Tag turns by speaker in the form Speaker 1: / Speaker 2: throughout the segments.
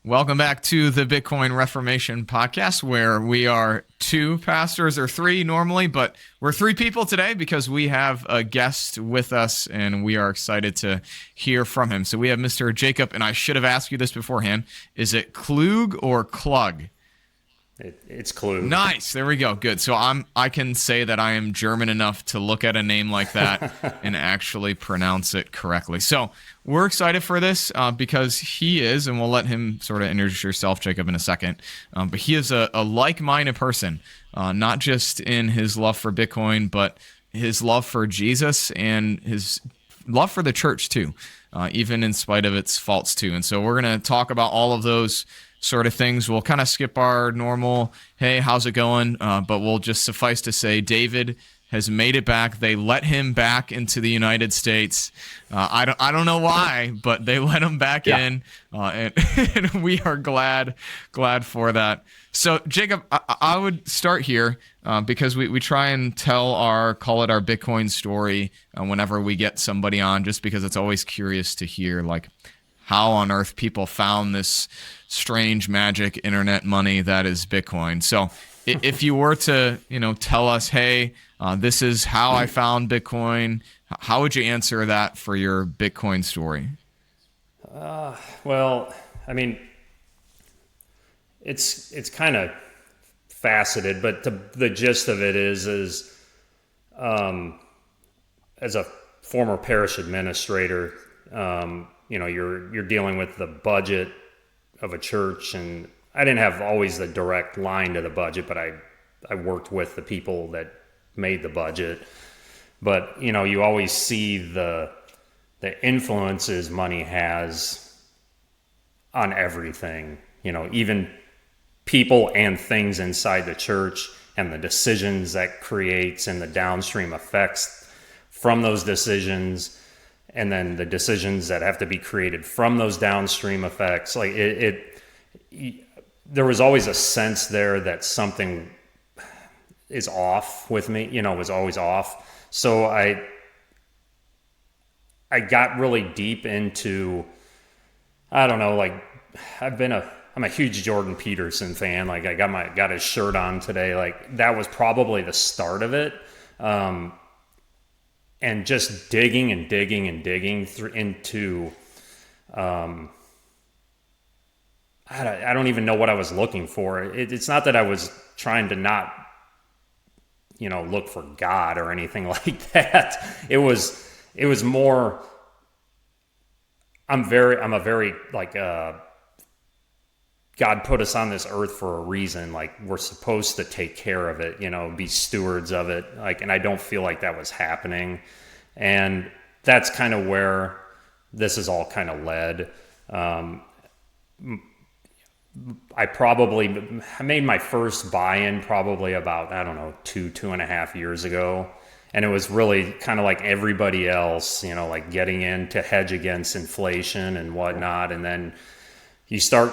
Speaker 1: Welcome back to the Bitcoin Reformation Podcast, where we are two pastors, or three normally, but we're three people today because we have a guest with us and we are excited to hear from him. So we have Mr. Jacob, and I should have asked you this beforehand. Is it Klug or Klug?
Speaker 2: It's Klug.
Speaker 1: Nice. There we go. Good. So I can say that I am German enough to look at a name like that and actually pronounce it correctly. So we're excited for this because he is, and we'll let him sort of introduce yourself, Jacob, in a second. But he is a like-minded person, not just in his love for Bitcoin, but his love for Jesus and his love for the church too, even in spite of its faults too. And so we're going to talk about all of those sort of things. We'll kind of skip our normal, hey, how's it going? But we'll just suffice to say David has made it back. They let him back into the United States. I don't know why, but they let him back in, and we are glad for that. So Jacob, I would start here because we try and call it our Bitcoin story whenever we get somebody on, just because it's always curious to hear like how on earth people found this strange magic internet money that is Bitcoin. So if you were to, tell us, hey, this is how I found Bitcoin, how would you answer that for your Bitcoin story?
Speaker 2: Well, I mean, it's kind of faceted, but the gist of it is as a former parish administrator, you're dealing with the budget of a church, and I didn't have always the direct line to the budget, but I worked with the people that made the budget. But you always see the influences money has on everything. Even people and things inside the church, and the decisions that creates, and the downstream effects from those decisions. And then the decisions that have to be created from those downstream effects, like there was always a sense there that something is off with me, was always off. So I got really deep into, I don't know, like I'm a huge Jordan Peterson fan. Like I got his shirt on today. Like that was probably the start of it. And just digging into, I don't even know what I was looking for. It's not that I was trying to not, look for God or anything like that. It was more, I'm a very like, God put us on this earth for a reason. Like we're supposed to take care of it, be stewards of it. Like, and I don't feel like that was happening. And that's kind of where this is all kind of led. I made my first buy-in probably about, I don't know, 2.5 years ago. And it was really kind of like everybody else, like getting in to hedge against inflation and whatnot. And then you start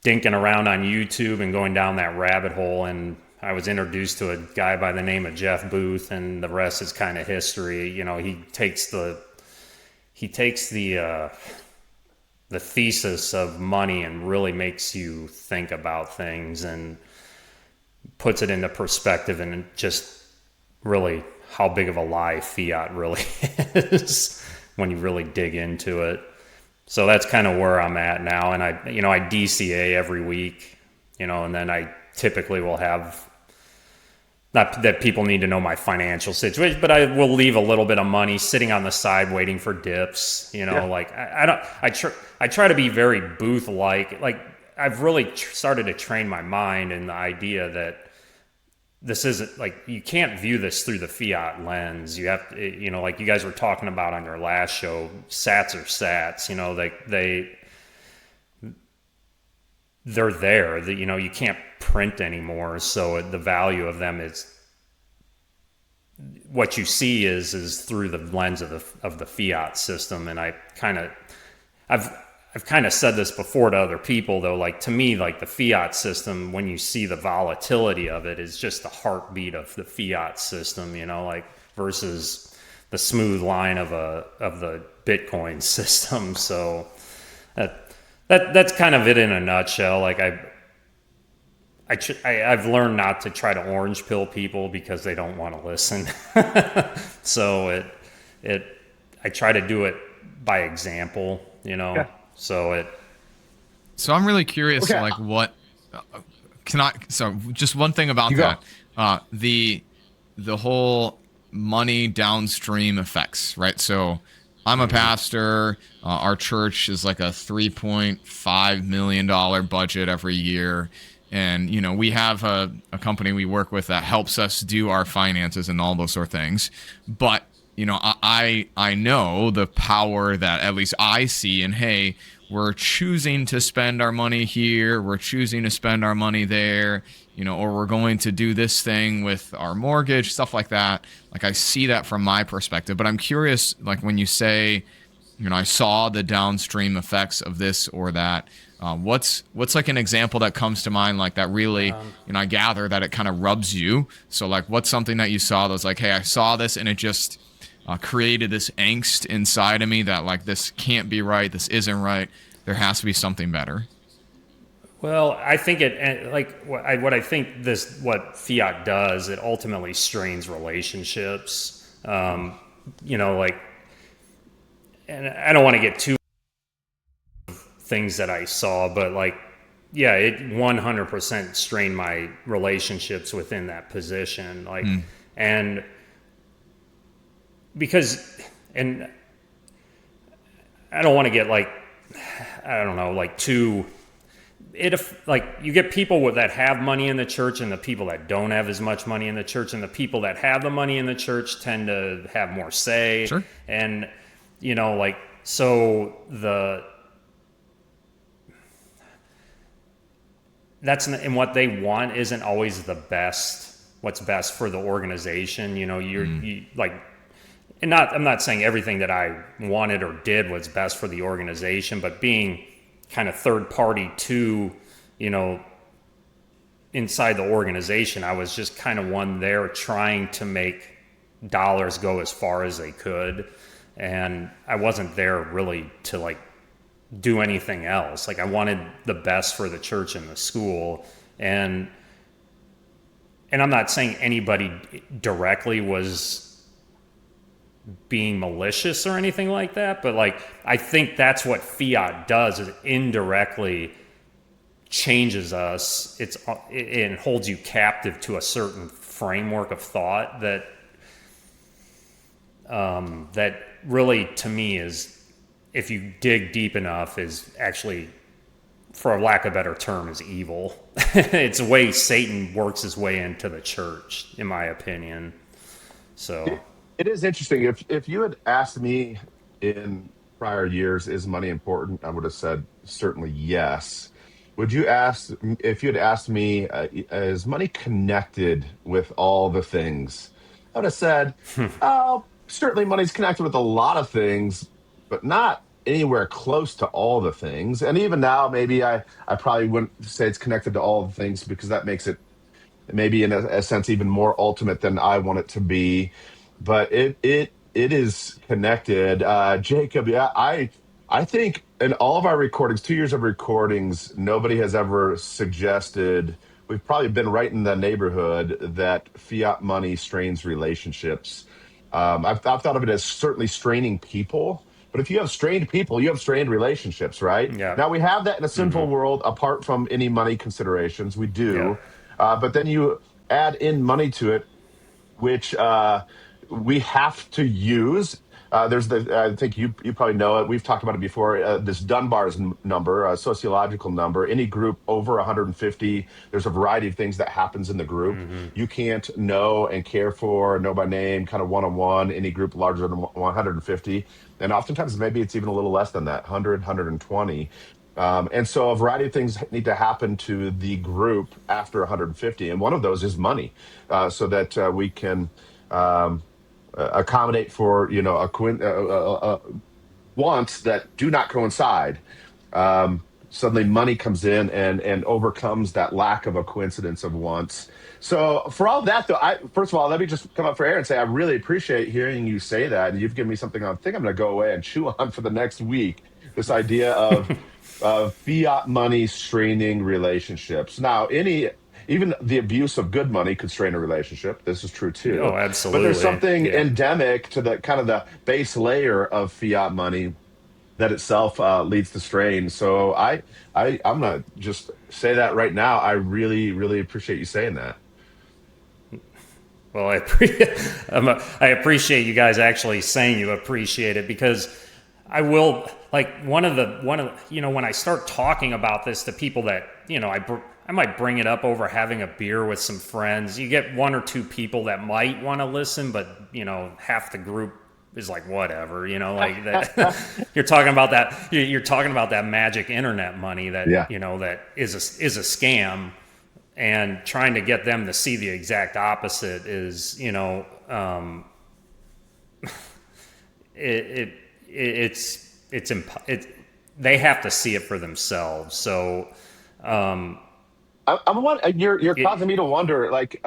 Speaker 2: dinking around on YouTube and going down that rabbit hole, and I was introduced to a guy by the name of Jeff Booth, and the rest is kind of history. He takes the thesis of money and really makes you think about things and puts it into perspective, and just really how big of a lie fiat really is when you really dig into it. So that's kind of where I'm at now. And I DCA every week, and then I typically will have, not that people need to know my financial situation, but I will leave a little bit of money sitting on the side waiting for dips, like I try to be very Booth-like. Like I've really started to train my mind in the idea that this isn't like, you can't view this through the fiat lens. You have to, like you guys were talking about on your last show, sats are sats, they're there, that, you can't print anymore. So the value of them is, what you see is through the lens of the fiat system. And I've kind of said this before to other people, though, like to me, like the fiat system, when you see the volatility of it, is just the heartbeat of the fiat system, like versus the smooth line of the Bitcoin system. So that's kind of it in a nutshell. Like I've learned not to try to orange pill people because they don't want to listen. So I try to do it by example, you know.
Speaker 3: Yeah.
Speaker 2: So it
Speaker 1: So I'm really curious,
Speaker 3: Okay.
Speaker 1: like what can I? So just one thing about
Speaker 3: You go.
Speaker 1: that, the whole money downstream effects, right? So I'm a pastor. Our church is like a $3.5 million budget every year. And, we have a company we work with that helps us do our finances and all those sort of things. But, I know the power that at least I see in, hey, we're choosing to spend our money here, we're choosing to spend our money there, or we're going to do this thing with our mortgage, stuff like that. Like I see that from my perspective, but I'm curious, like when you say, I saw the downstream effects of this or that. What's like an example that comes to mind, like that really, I gather that it kind of rubs you. So like, what's something that you saw that was like, hey, I saw this and it just created this angst inside of me that like this can't be right, this isn't right. There has to be something better.
Speaker 2: well, I think it like what I think what Fiat does, it ultimately strains relationships. Like, and I don't want to get too things that I saw, but like, yeah, it 100% strained my relationships within that position. Like, and because, and I don't want to get like, I don't know, like too, like you get people that have money in the church and the people that don't have as much money in the church, and the people that have the money in the church tend to have more say.
Speaker 1: Sure.
Speaker 2: And, like, so and what they want isn't always what's best for the organization. You like, and I'm not saying everything that I wanted or did was best for the organization, but being kind of third party to, inside the organization, I was just kind of one there trying to make dollars go as far as they could. And I wasn't there really to like do anything else. Like I wanted the best for the church and the school. And I'm not saying anybody directly was being malicious or anything like that, but like I think that's what Fiat does, is it indirectly changes us. It holds you captive to a certain framework of thought that that really, to me, is, if you dig deep enough, is actually, for a lack of a better term, is evil. It's the way Satan works his way into the church, in my opinion. So
Speaker 3: It is interesting. If you had asked me in prior years, is money important? I would have said certainly yes. Would you ask if you had asked me, is money connected with all the things? I would have said, oh, certainly money's connected with a lot of things, but not anywhere close to all the things. And even now, maybe I probably wouldn't say it's connected to all the things, because that makes it maybe in a sense even more ultimate than I want it to be. But it is connected. Jacob, yeah, I think in all of our recordings, 2 years of recordings, nobody has ever suggested, we've probably been right in the neighborhood, that fiat money strains relationships. I've thought of it as certainly straining people. But if you have strained people, you have strained relationships, right?
Speaker 2: yeah,
Speaker 3: Now, we have that in a sinful world apart from any money considerations. We
Speaker 2: yeah.
Speaker 3: do. But then you add in money to it, which we have to use. There's I think you probably know it. We've talked about it before. This Dunbar's number, a sociological number. Any group over 150, there's a variety of things that happens in the group. You can't know and care for, know by name, kind of one-on-one, any group larger than 150. And oftentimes, maybe it's even a little less than that, 100, 120. And so a variety of things need to happen to the group after 150. And one of those is money, so that we can accommodate for, wants that do not coincide. suddenly money comes in and overcomes that lack of a coincidence of wants. So for all that though, first of all, let me just come up for air and say I really appreciate hearing you say that, and you've given me something I think I'm going to go away and chew on for the next week. This idea of fiat money straining relationships. Now, even the abuse of good money could strain a relationship. This is true too.
Speaker 2: Oh,
Speaker 3: But there's
Speaker 2: absolutely.
Speaker 3: something
Speaker 2: Yeah.
Speaker 3: endemic to the kind of the base layer of fiat money that itself leads to strain. So I'm gonna just say that right now. I really, really appreciate you saying that.
Speaker 2: Well, I appreciate you guys actually saying you appreciate it, because I will, like, one of the when I start talking about this to people that I might bring it up over having a beer with some friends. You get one or two people that might want to listen, but half the group is like, whatever, like that. You're talking about that. You're talking about that magic internet money that
Speaker 3: Yeah.
Speaker 2: that is a scam, and trying to get them to see the exact opposite is they have to see it for themselves. So
Speaker 3: You're
Speaker 2: it,
Speaker 3: causing me to wonder, like,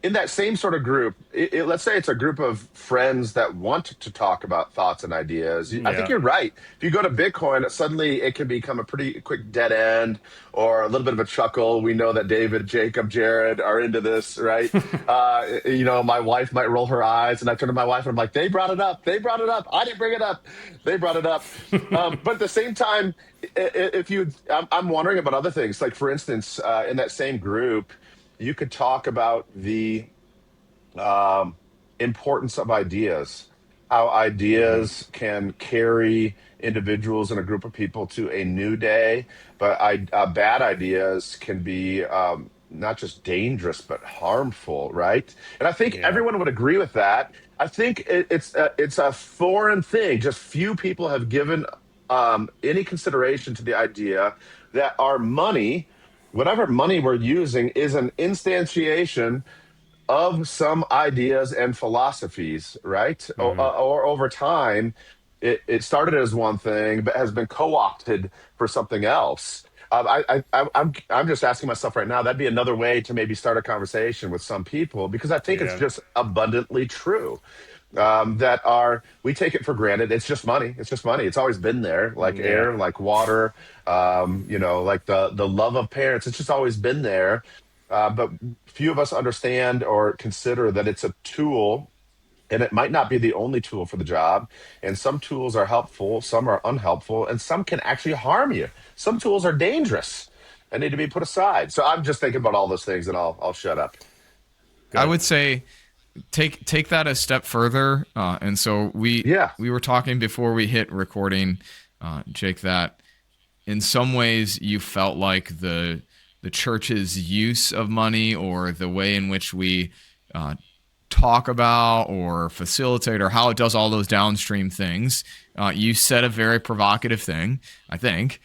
Speaker 3: in that same sort of group, let's say it's a group of friends that want to talk about thoughts and ideas. I think
Speaker 2: yeah.
Speaker 3: you're right. If you go to Bitcoin, suddenly it can become a pretty quick dead end or a little bit of a chuckle. We know that David, Jacob, Jared are into this, right? My wife might roll her eyes, and I turn to my wife and I'm like, they brought it up. They brought it up. I didn't bring it up. They brought it up. But at the same time, I'm wondering about other things. Like, for instance, in that same group, you could talk about the importance of ideas, how ideas can carry individuals and a group of people to a new day, but bad ideas can be not just dangerous but harmful, right? And I think
Speaker 2: Yeah.
Speaker 3: everyone would agree with that. I think it's a foreign thing. Just few people have given any consideration to the idea that our money, whatever money we're using, is an instantiation of some ideas and philosophies, right? Or over time, it started as one thing, but has been co-opted for something else. I'm just asking myself right now. That'd be another way to maybe start a conversation with some people, because I think it's
Speaker 2: Yeah.
Speaker 3: just abundantly true we take it for granted. It's just money. It's just money. It's always been there, like
Speaker 2: Yeah.
Speaker 3: air, like water, like the love of parents. It's just always been there. But few of us understand or consider that it's a tool, and it might not be the only tool for the job. And some tools are helpful, some are unhelpful, and some can actually harm you. Some tools are dangerous and need to be put aside. So I'm just thinking about all those things, and I'll shut up.
Speaker 1: I
Speaker 2: Good.
Speaker 1: would say take that a step further. And so
Speaker 3: Yeah.
Speaker 1: we were talking before we hit recording, Jake, that in some ways you felt like the church's use of money, or the way in which we talk about or facilitate, or how it does all those downstream things. You said a very provocative thing, I think,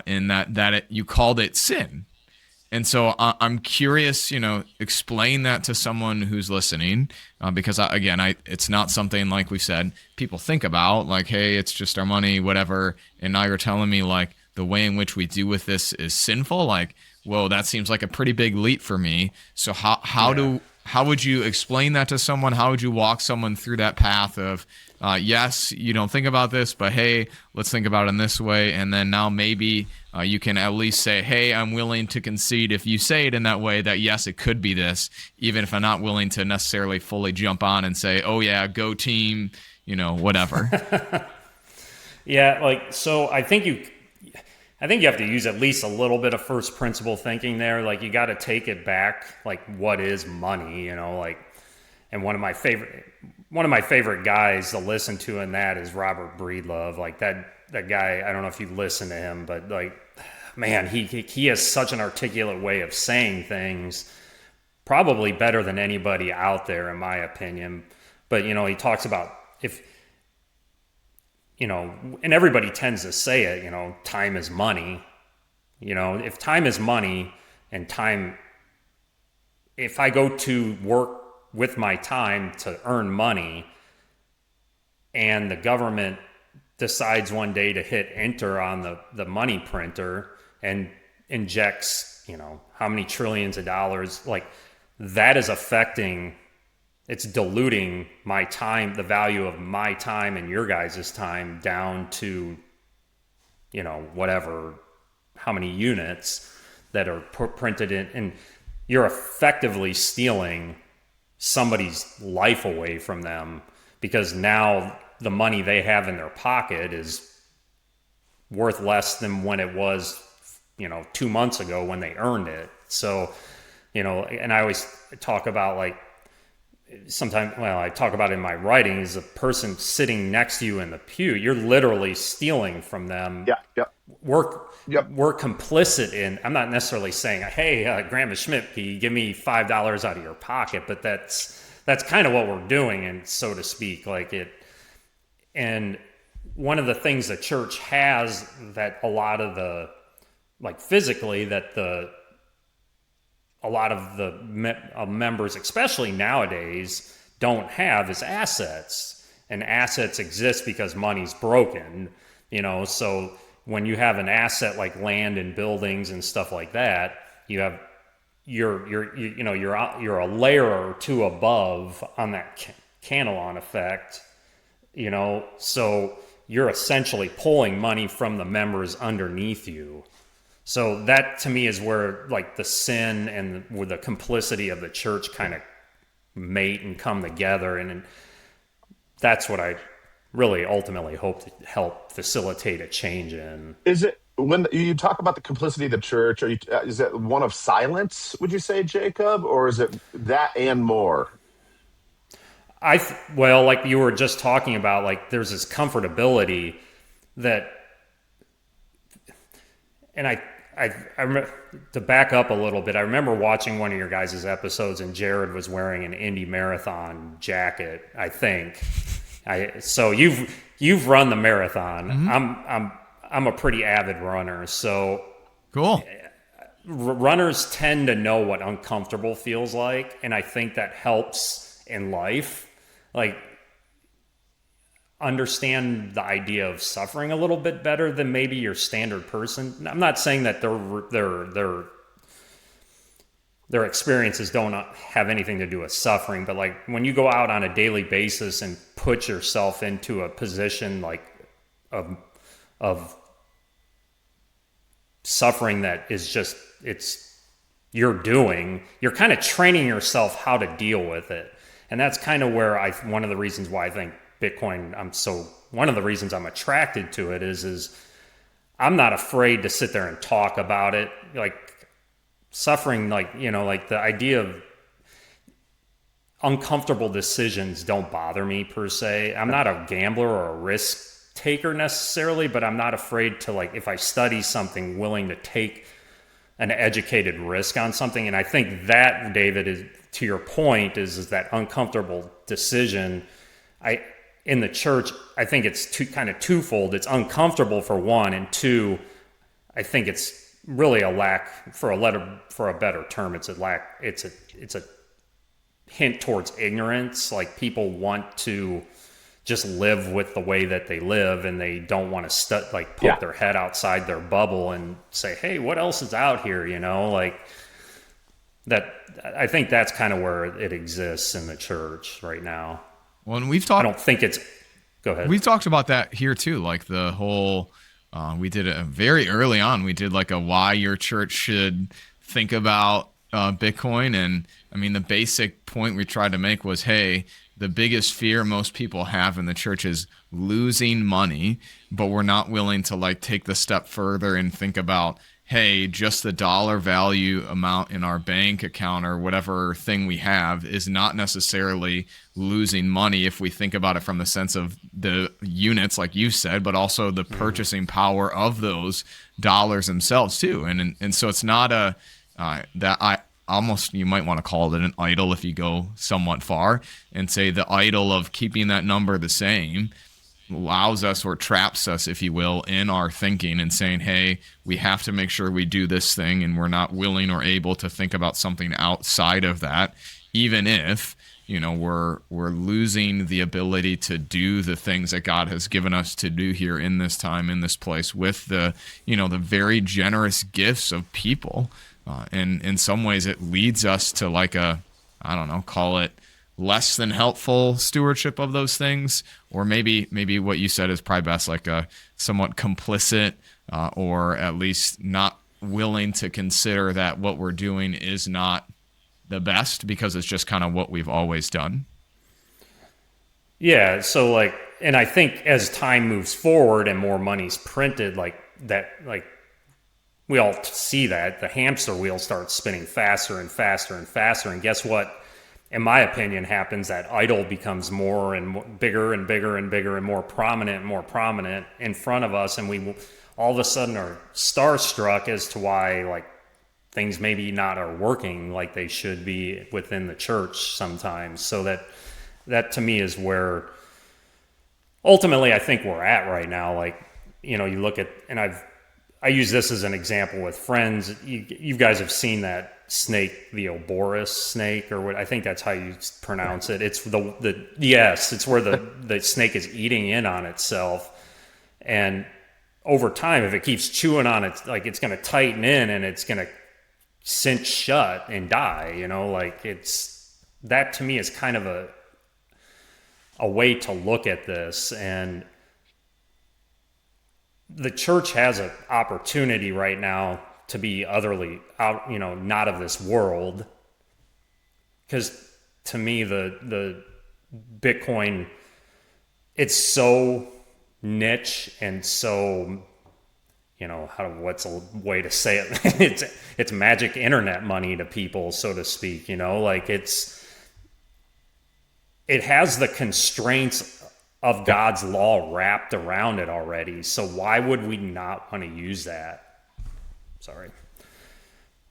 Speaker 1: in that you called it sin. And so I'm curious, explain that to someone who's listening, because it's not something, like we said, people think about, like, hey, it's just our money, whatever. And now you're telling me, like, the way in which we do with this is sinful. Like, whoa, that seems like a pretty big leap for me. So how would you explain that to someone? How would you walk someone through that path of, yes, you don't think about this, but hey, let's think about it in this way. And then now maybe you can at least say, hey, I'm willing to concede, if you say it in that way, that yes, it could be this, even if I'm not willing to necessarily fully jump on and say, oh yeah, go team, whatever.
Speaker 2: Yeah. Like, so I think you have to use at least a little bit of first principle thinking there. Like, you got to take it back. Like, what is money? Like, and one of my favorite guys to listen to in that is Robert Breedlove. Like, that guy, I don't know if you listen to him, but, like, man, he has such an articulate way of saying things, probably better than anybody out there, in my opinion. But, he talks about, if, and everybody tends to say it, time is money. If time is money, and if I go to work with my time to earn money, and the government decides one day to hit enter on the money printer, and injects, how many trillions of dollars, like that is affecting, it's diluting my time, the value of my time and your guys' time down to, whatever, how many units that are printed in, and you're effectively stealing somebody's life away from them, because now the money they have in their pocket is worth less than when it was, 2 months ago when they earned it. So, and I always talk about, like, sometimes, I talk about it in my writing, is a person sitting next to you in the pew, you're literally stealing from them.
Speaker 3: Yeah. Yep.
Speaker 2: We're complicit in, I'm not necessarily saying, hey, Grandma Schmidt, give me $5 out of your pocket, but that's kind of what we're doing, and so to speak, like it. And one of the things the church has that a lot of the, like physically, that a lot of the members, especially nowadays, don't have is assets. And assets exist because money's broken, so when you have an asset like land and buildings and stuff like that, you're a layer or two above on that Canelon effect, so you're essentially pulling money from the members underneath you. So that to me is where, like, the sin and where the complicity of the church kind of mate and come together, and that's what I really ultimately hope to help facilitate a change in.
Speaker 3: Is it, when you talk about the complicity of the church, is it one of silence, would you say, Jacob, or is it that and more?
Speaker 2: Well, like you were just talking about, like there's this comfortability that, and I remember, to back up a little bit, I remember watching one of your guys' episodes, and Jared was wearing an Indy Marathon jacket, I think. So you've run the marathon. Mm-hmm. I'm a pretty avid runner, so
Speaker 1: cool.
Speaker 2: Runners tend to know what uncomfortable feels like, and I think that helps in life. Like, understand the idea of suffering a little bit better than maybe your standard person. I'm not saying that their experiences don't have anything to do with suffering, but like when you go out on a daily basis and put yourself into a position like of suffering that is just, you're kind of training yourself how to deal with it. And that's kind of where one of the reasons why I think Bitcoin, one of the reasons I'm attracted to it is I'm not afraid to sit there and talk about it. Like suffering, like the idea of uncomfortable decisions don't bother me per se. I'm not a gambler or a risk taker necessarily, but I'm not afraid to, like, if I study something, willing to take an educated risk on something. And I think that, David, is, to your point, is that uncomfortable decision. In the church, I think it's kind of twofold. It's uncomfortable for one, and two, I think it's really a lack, for a better term, it's a hint towards ignorance. Like, people want to just live with the way that they live, and they don't want to poke their head outside their bubble and say, hey, what else is out here? Like that. I think that's kind of where it exists in the church right now.
Speaker 1: Well, and we've talked.
Speaker 2: I don't think it's. Go ahead.
Speaker 1: We've talked about that here too, like the whole. We did it very early on. We did like a why your church should think about Bitcoin, and I mean the basic point we tried to make was, hey, the biggest fear most people have in the church is losing money, but we're not willing to like take the step further and think about, hey, just the dollar value amount in our bank account or whatever thing we have is not necessarily losing money if we think about it from the sense of the units, like you said, but also the purchasing power of those dollars themselves too. And so it's not you might want to call it an idol if you go somewhat far and say the idol of keeping that number the same allows us, or traps us, if you will, in our thinking and saying, hey, we have to make sure we do this thing, and we're not willing or able to think about something outside of that, even if we're losing the ability to do the things that God has given us to do here in this time, in this place, with the very generous gifts of people. And in some ways it leads us to like I don't know, call it less than helpful stewardship of those things, or maybe what you said is probably best, like a somewhat complicit, or at least not willing to consider that what we're doing is not the best because it's just kind of what we've always done.
Speaker 2: Yeah. So and I think as time moves forward and more money's printed, we all see that the hamster wheel starts spinning faster and faster and faster. And guess what? In my opinion, happens that idol becomes more and more, bigger and bigger and bigger and more prominent in front of us. And we all of a sudden are starstruck as to why things maybe not are working like they should be within the church sometimes. So that to me is where ultimately I think we're at right now. You look at, and I use this as an example with friends. You guys have seen that snake, the Ouroboros snake, or what I think that's how you pronounce it. It's it's where the snake is eating in on itself. And over time, if it keeps chewing on it, it's going to tighten in and it's going to cinch shut and die. That to me is kind of a way to look at this. And the church has an opportunity right now to be utterly out, not of this world. Because to me, the Bitcoin, it's so niche and so, what's a way to say it? it's magic internet money to people, so to speak. It has the constraints of God's law wrapped around it already. So why would we not want to use that? Sorry.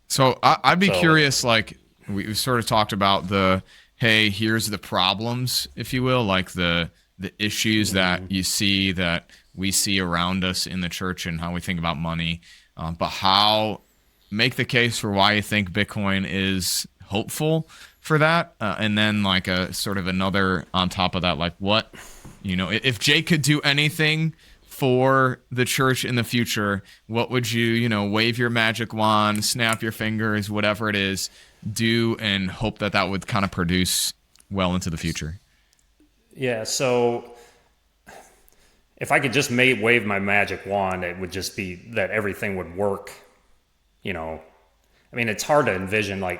Speaker 1: So I'd be curious, we sort of talked about hey, here's the problems, if you will, the issues that you see, that we see around us in the church and how we think about money, but make the case for why you think Bitcoin is hopeful for that, and then a sort of another on top of that, what, if Jay could do anything for the church in the future, what would you, wave your magic wand, snap your fingers, whatever it is, do, and hope that would kind of produce well into the future?
Speaker 2: Yeah, so if I could just wave my magic wand, it would just be that everything would work. It's hard to envision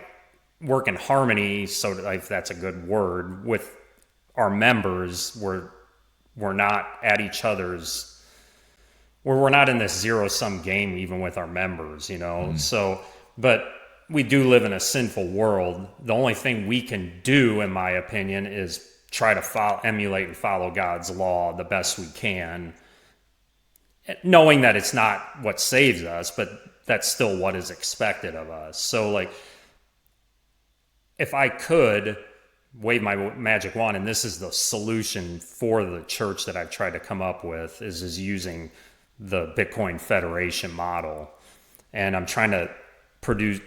Speaker 2: work in harmony, so if that's a good word, with our members. We're not at each other's, we're not in this zero-sum game even with our members, So, but we do live in a sinful world. The only thing we can do, in my opinion, is try to emulate and follow God's law the best we can, knowing that it's not what saves us, but that's still what is expected of us. So if I could wave my magic wand, and this is the solution for the church that I've tried to come up with, is using the Bitcoin Federation model. And I'm trying to produce,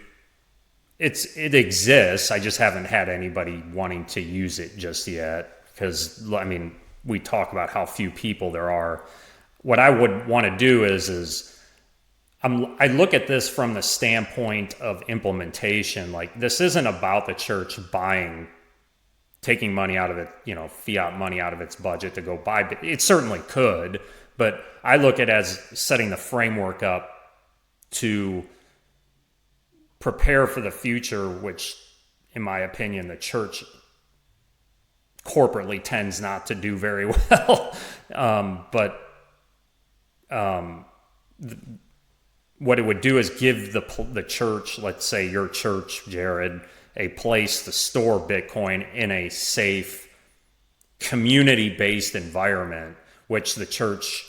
Speaker 2: it exists. I just haven't had anybody wanting to use it just yet, because we talk about how few people there are. What I would want to do is I look at this from the standpoint of implementation. This isn't about the church taking money out of it, fiat money out of its budget to go buy. It certainly could, but I look at it as setting the framework up to prepare for the future, which, in my opinion, the church corporately tends not to do very well. What it would do is give the church, let's say your church, Jared, a place to store Bitcoin in a safe, community-based environment, which the church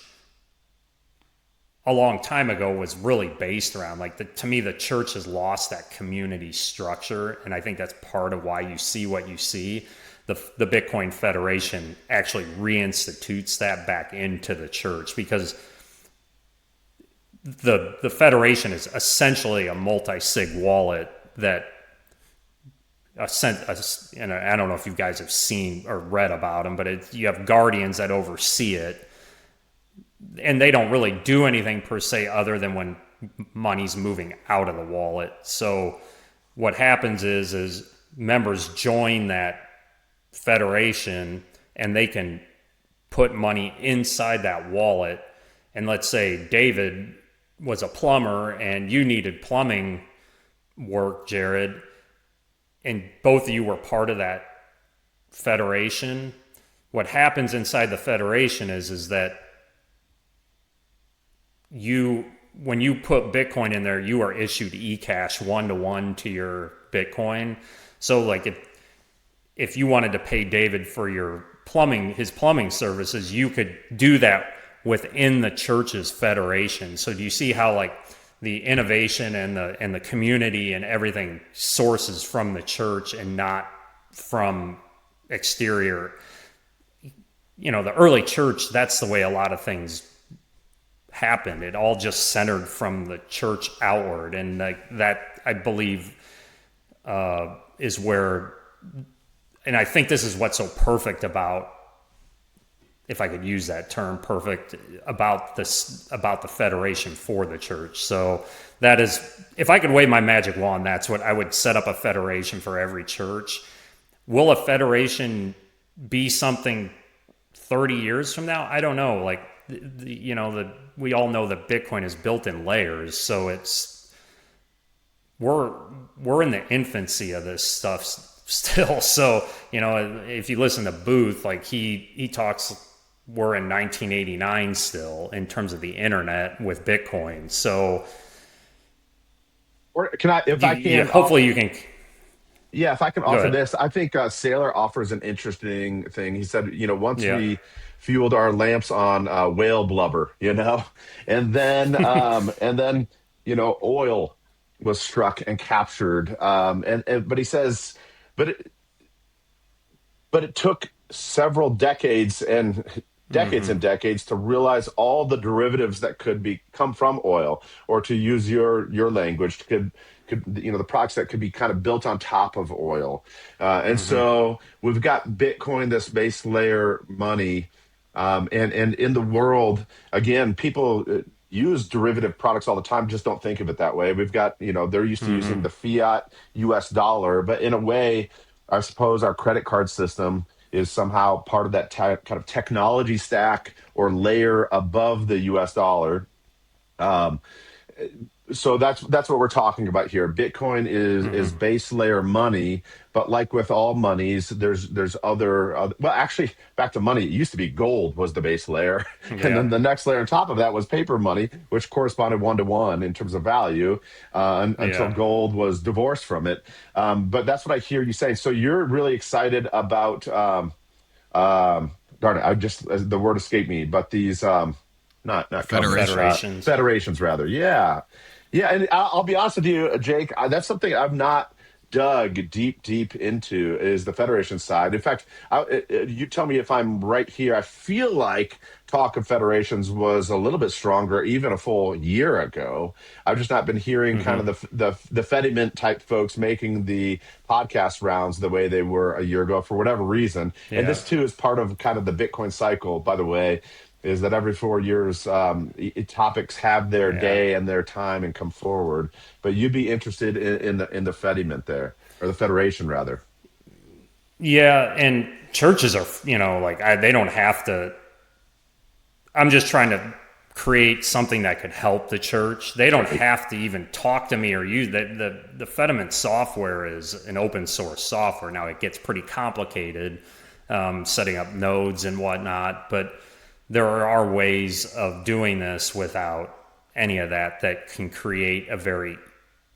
Speaker 2: a long time ago was really based around. To me, the church has lost that community structure, and I think that's part of why you see what you see. The Bitcoin Federation actually reinstitutes that back into the church, because the Federation is essentially a multisig wallet that and I don't know if you guys have seen or read about them, but you have guardians that oversee it, and they don't really do anything per se other than when money's moving out of the wallet. So what happens is members join that federation, and they can put money inside that wallet. And let's say David was a plumber and you needed plumbing work, Jared, and both of you were part of that federation. What happens inside the federation is that when you put Bitcoin in there, you are issued eCash 1-to-1 to your Bitcoin. So like if you wanted to pay David for his plumbing services, you could do that within the church's federation. So do you see how like the innovation and the community and everything sources from the church and not from exterior? The early church, that's the way a lot of things happened. It all just centered from the church outward, and that I believe is where, and I think this is what's so perfect about, if I could use that term, perfect about the federation for the church. So that is, if I could wave my magic wand, that's what I would set up, a federation for every church. Will a federation be something 30 years from now? I don't know. Like, we all know that Bitcoin is built in layers, so we're in the infancy of this stuff still. So, if you listen to Booth, like he talks, we're in 1989 still in terms of the internet with Bitcoin. So,
Speaker 3: or can I, if I can,
Speaker 2: hopefully you can.
Speaker 3: Yeah, if I can offer this, I think Saylor offers an interesting thing. He said, once we fueled our lamps on whale blubber, and then oil was struck and captured. But he says, but it took several decades and decades to realize all the derivatives that could come from oil, or to use your language, could the products that could be kind of built on top of oil. So we've got Bitcoin, this base layer money, and in the world, again, people use derivative products all the time, just don't think of it that way. We've got, they're used to using the fiat US dollar, but in a way, I suppose our credit card system is somehow part of that kind of technology stack or layer above the US dollar. So that's what we're talking about here. Bitcoin is base layer money, but like with all monies, there's other well, actually, back to money, it used to be gold was the base layer, and then the next layer on top of that was paper money, which corresponded 1-to-1 in terms of value, until gold was divorced from it. But that's what I hear you saying. So you're really excited about darn it, the word escaped me, but these not federations rather. Yeah, and I'll be honest with you, Jake. That's something I've not dug deep into, is the federation side. In fact, you tell me if I'm right here. I feel like talk of federations was a little bit stronger even a full year ago. I've just not been hearing kind of the Fedimint type folks making the podcast rounds the way they were a year ago for whatever reason. And this too is part of kind of the Bitcoin cycle, by the way, is that every 4 years topics have their day and their time and come forward. But you'd be interested in the Fedimint there, or the federation rather.
Speaker 2: Yeah, and churches are, they don't have to. I'm just trying to create something that could help the church. They don't have to even talk to me or use the Fedimint software is an open source software. Now it gets pretty complicated, setting up nodes and whatnot, but there are ways of doing this without any of that can create a very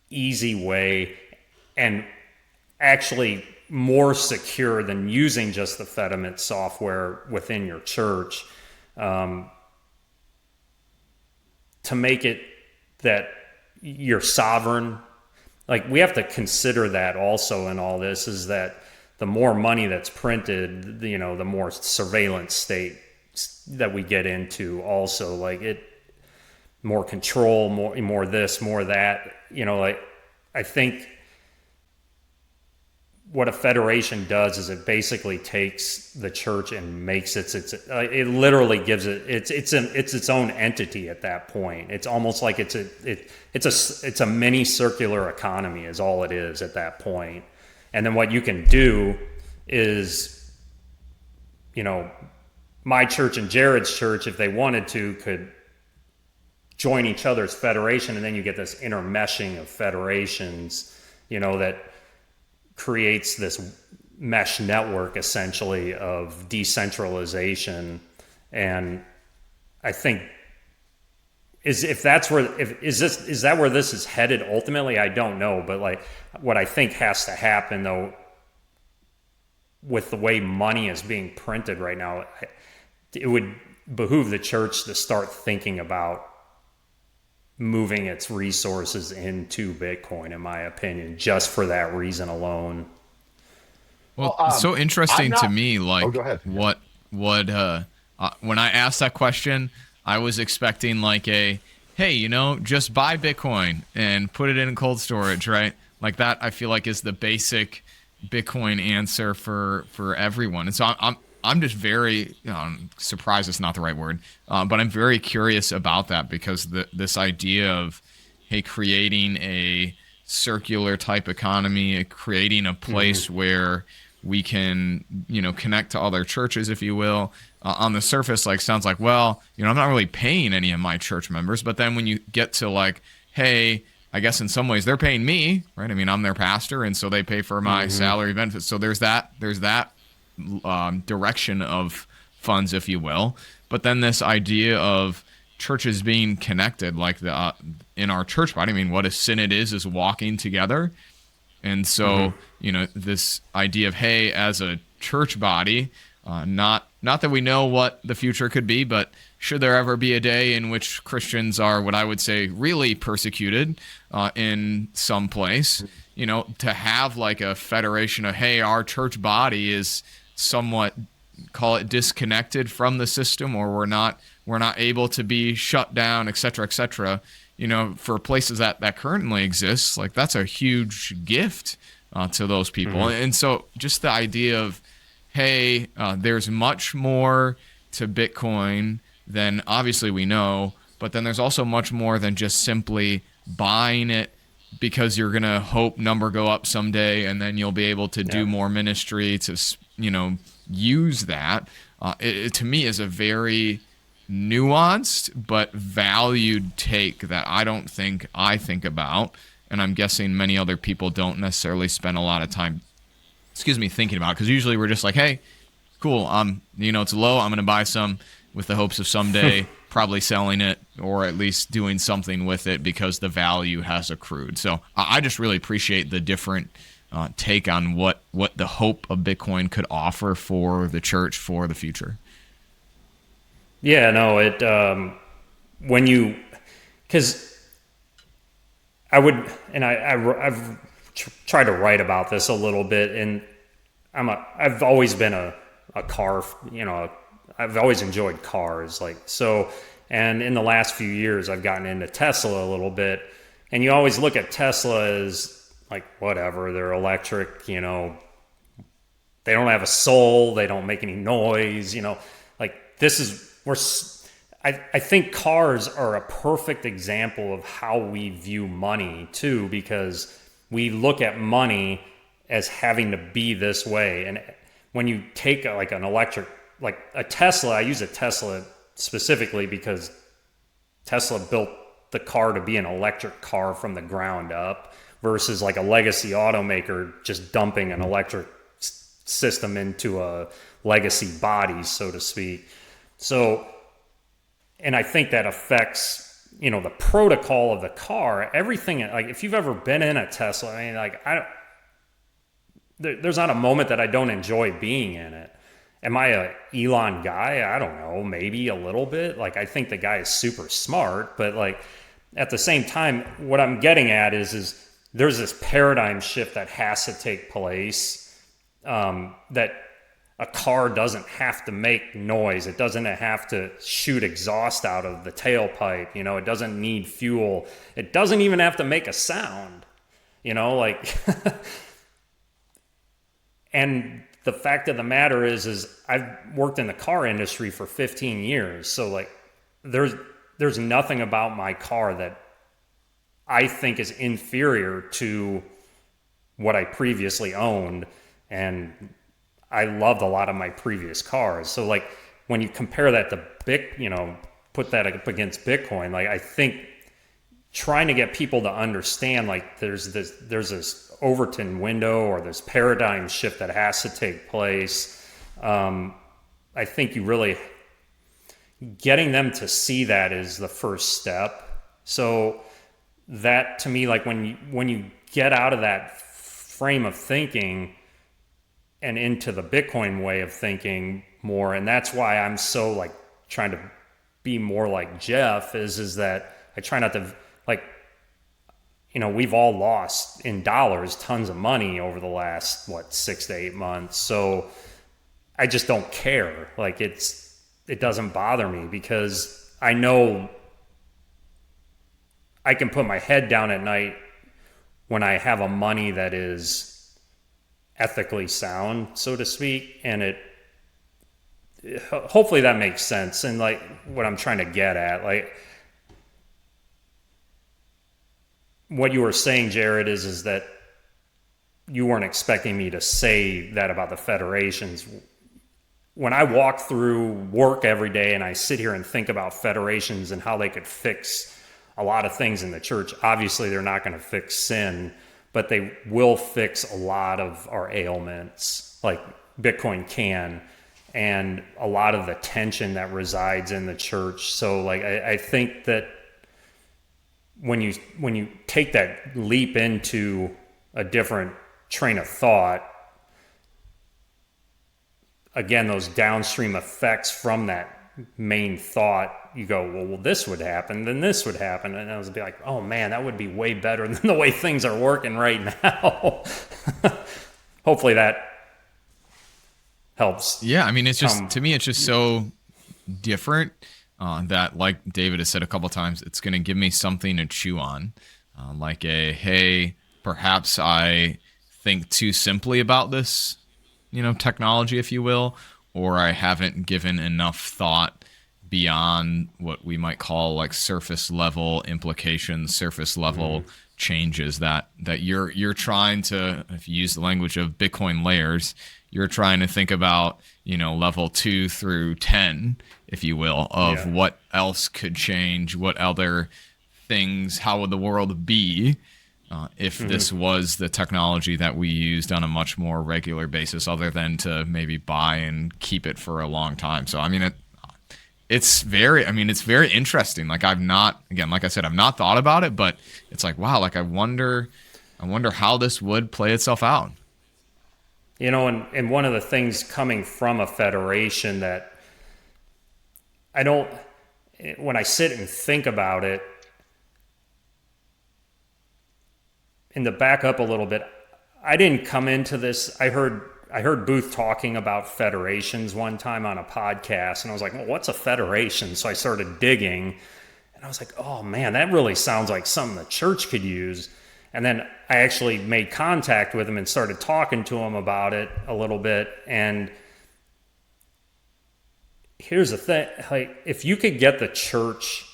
Speaker 2: easy way, and actually more secure than using just the Fedimint software within your church, to make it that you're sovereign. Like, we have to consider that also in all this, is that the more money that's printed, the more surveillance state that we get into also, more control, more this, more that, I think what a federation does is it basically takes the church and makes it literally gives it's its own entity at that point. It's almost like it's a mini circular economy is all it is at that point. And then what you can do is, my church and Jared's church, if they wanted to, could join each other's federation, and then you get this intermeshing of federations, that creates this mesh network essentially of decentralization. And I think is that where this is headed ultimately? I don't know, but like what I think has to happen though, with the way money is being printed right now, it would behoove the church to start thinking about moving its resources into Bitcoin, in my opinion, just for that reason alone.
Speaker 1: Well, it's so interesting to me, like,
Speaker 3: go ahead.
Speaker 1: what when I asked that question, I was expecting like hey, just buy Bitcoin and put it in cold storage, right? Like that, I feel like is the basic Bitcoin answer for everyone. And so I'm just very surprised. It's not the right word, but I'm very curious about that because this idea of creating a circular type economy, creating a place where we can connect to other churches, if you will. On the surface, sounds like, well, I'm not really paying any of my church members, but then when you get to hey, I guess in some ways they're paying me, right? I mean, I'm their pastor, and so they pay for my salary benefits. So there's that direction of funds, if you will. But then this idea of churches being connected, in our church body. I mean, what a synod is walking together. And so, this idea of, hey, as a church body, not that we know what the future could be, but should there ever be a day in which Christians are what I would say really persecuted in some place, to have a federation of, hey, our church body is somewhat, call it disconnected from the system, or we're not able to be shut down, et cetera, for places that currently exist, that's a huge gift to those people. And so just the idea of, hey, there's much more to Bitcoin than obviously we know, but then there's also much more than just simply buying it because you're going to hope number go up someday and then you'll be able to do more ministry to, use that. It to me is a very nuanced but valued take that I don't think I think about, and I'm guessing many other people don't necessarily spend a lot of time thinking about it, because usually we're just like, hey, cool, it's low, I'm going to buy some with the hopes of someday probably selling it or at least doing something with it because the value has accrued. So I just really appreciate the different take on what the hope of Bitcoin could offer for the church for the future.
Speaker 2: Yeah, no, because I've tried to write about this a little bit, and I've always been a car, I've always enjoyed cars, and in the last few years I've gotten into Tesla a little bit, and you always look at Tesla as whatever, they're electric, they don't have a soul, they don't make any noise, I think cars are a perfect example of how we view money too, because we look at money as having to be this way. And when you take an electric, a Tesla, I use a Tesla specifically because Tesla built the car to be an electric car from the ground up, versus a legacy automaker just dumping an electric system into a legacy body, so to speak. So, and I think that affects, the protocol of the car, everything. If you've ever been in a Tesla, there's not a moment that I don't enjoy being in it. Am I a Elon guy? I don't know, maybe a little bit. I think the guy is super smart, but at the same time, what I'm getting at is there's this paradigm shift that has to take place, that a car doesn't have to make noise. It doesn't have to shoot exhaust out of the tailpipe. It doesn't need fuel. It doesn't even have to make a sound. And the fact of the matter is I've worked in the car industry for 15 years. So like there's nothing about my car that I think is inferior to what I previously owned. And I loved a lot of my previous cars. So like when you compare that to put that up against Bitcoin, like I think trying to get people to understand like there's this Overton window or this paradigm shift that has to take place. I think you really getting them to see that is the first step. So that to me, like when you get out of that frame of thinking and into the Bitcoin way of thinking more, and that's why I'm so like trying to be more like Jeff is that I try not to like, we've all lost in dollars tons of money over the last 6 to 8 months. So I just don't care. Like it doesn't bother me because I know I can put my head down at night when I have a money that is ethically sound, so to speak, and hopefully that makes sense. And like what I'm trying to get at, like what you were saying, Jared, is that you weren't expecting me to say that about the federations. When I walk through work every day and I sit here and think about federations and how they could fix a lot of things in the church, obviously they're not going to fix sin, but they will fix a lot of our ailments, like Bitcoin can, and a lot of the tension that resides in the church. So like I think that when you take that leap into a different train of thought, again, those downstream effects from that main thought, you go, well, this would happen, then this would happen. And I was be like, oh man, that would be way better than the way things are working right now. Hopefully that helps.
Speaker 1: Yeah, I mean, it's just, to me, it's just so different that, like David has said a couple times, it's going to give me something to chew on. Like hey, perhaps I think too simply about this, technology, if you will, or I haven't given enough thought beyond what we might call like surface level implications, surface level changes that you're trying to, if you use the language of Bitcoin layers, you're trying to think about, level 2 through 10, if you will, of what else could change, what other things, how would the world be if this was the technology that we used on a much more regular basis, other than to maybe buy and keep it for a long time. So, I mean, it's very interesting. Like I've not thought about it, but it's like, wow, like I wonder how this would play itself out.
Speaker 2: And one of the things coming from a federation that when I sit and think about it, and to back up a little bit, I didn't come into this. I heard Booth talking about federations one time on a podcast, and I was like, well, what's a federation? So I started digging, and I was like, oh man, that really sounds like something the church could use. And then I actually made contact with him and started talking to him about it a little bit. And here's the thing, like if you could get the church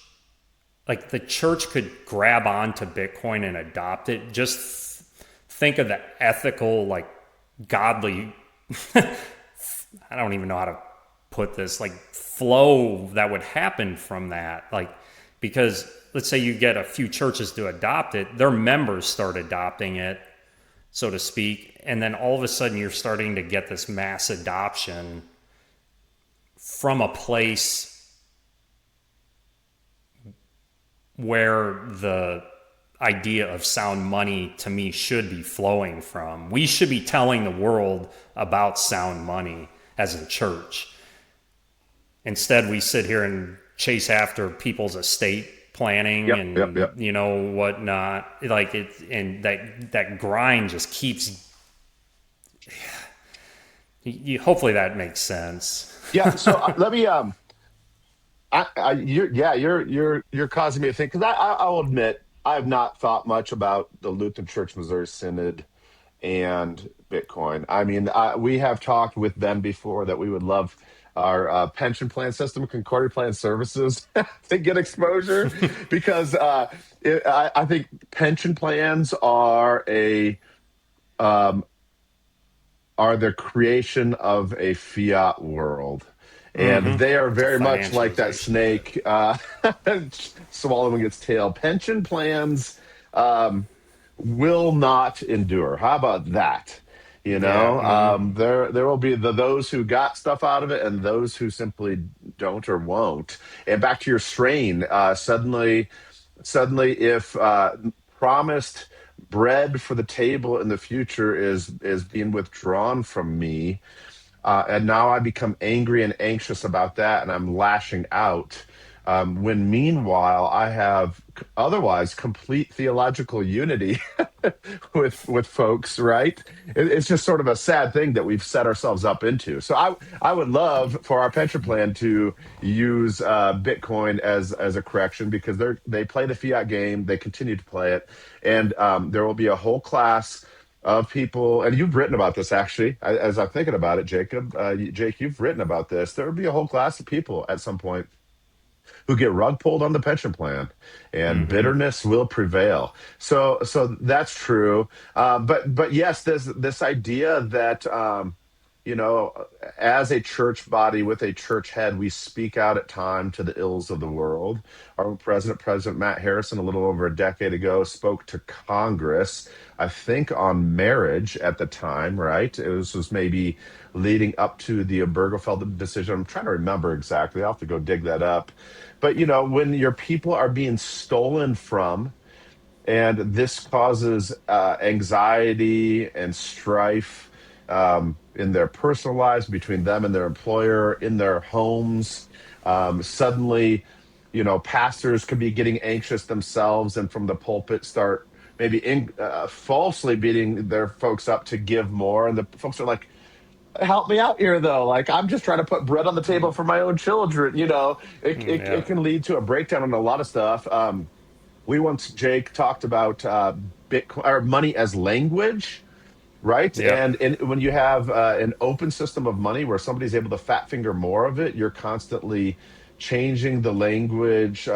Speaker 2: could grab onto Bitcoin and adopt it, just think of the ethical, like godly, I don't even know how to put this, like flow that would happen from that. Like, because let's say you get a few churches to adopt it, their members start adopting it, so to speak. And then all of a sudden you're starting to get this mass adoption from a place where the idea of sound money to me should be flowing from. We should be telling the world about sound money as a church. Instead, we sit here and chase after people's estate planning and whatnot. Like it, and that grind just keeps. Hopefully that makes sense.
Speaker 3: Yeah. So let me. You're causing me to think, because I will admit I have not thought much about the Lutheran Church Missouri Synod and Bitcoin. I mean, we have talked with Ben before that we would love our pension plan system, Concordia Plan Services, to get exposure because I think pension plans um, are the creation of a fiat world. And they are
Speaker 2: It's a
Speaker 3: very much like that
Speaker 2: financialization of it.
Speaker 3: snake swallowing its tail. Pension plans will not endure. How about that?
Speaker 2: Yeah.
Speaker 3: There will be those who got stuff out of it and those who simply don't or won't. And back to your strain, suddenly, if promised bread for the table in the future is being withdrawn from me, and now I become angry and anxious about that, and I'm lashing out. When meanwhile I have otherwise complete theological unity with folks, right? It's just sort of a sad thing that we've set ourselves up into. So I would love for our pension plan to use Bitcoin as a correction because they play the fiat game, they continue to play it, and there will be a whole class of people, and you've written about this actually. As I'm thinking about it, Jacob, Jake, you've written about this. There will be a whole class of people at some point who get rug pulled on the pension plan, and bitterness will prevail. So that's true. But yes, there's this idea that you know, as a church body with a church head, we speak out at time to the ills of the world. Our President Matt Harrison, a little over a decade ago, spoke to Congress, I think, on marriage at the time, right? Was maybe leading up to the Obergefell decision. I'm trying to remember exactly. I'll have to go dig that up. But, when your people are being stolen from, and this causes anxiety and strife in their personal lives, between them and their employer, in their homes. Suddenly, pastors could be getting anxious themselves, and from the pulpit start maybe falsely beating their folks up to give more. And the folks are like, help me out here, though. Like, I'm just trying to put bread on the table for my own children. It
Speaker 2: Yeah.
Speaker 3: can lead to a breakdown on a lot of stuff. We once, Jake, talked about Bitcoin or money as language, right?
Speaker 2: Yep.
Speaker 3: And when you have an open system of money where somebody's able to fat finger more of it, you're constantly changing the language,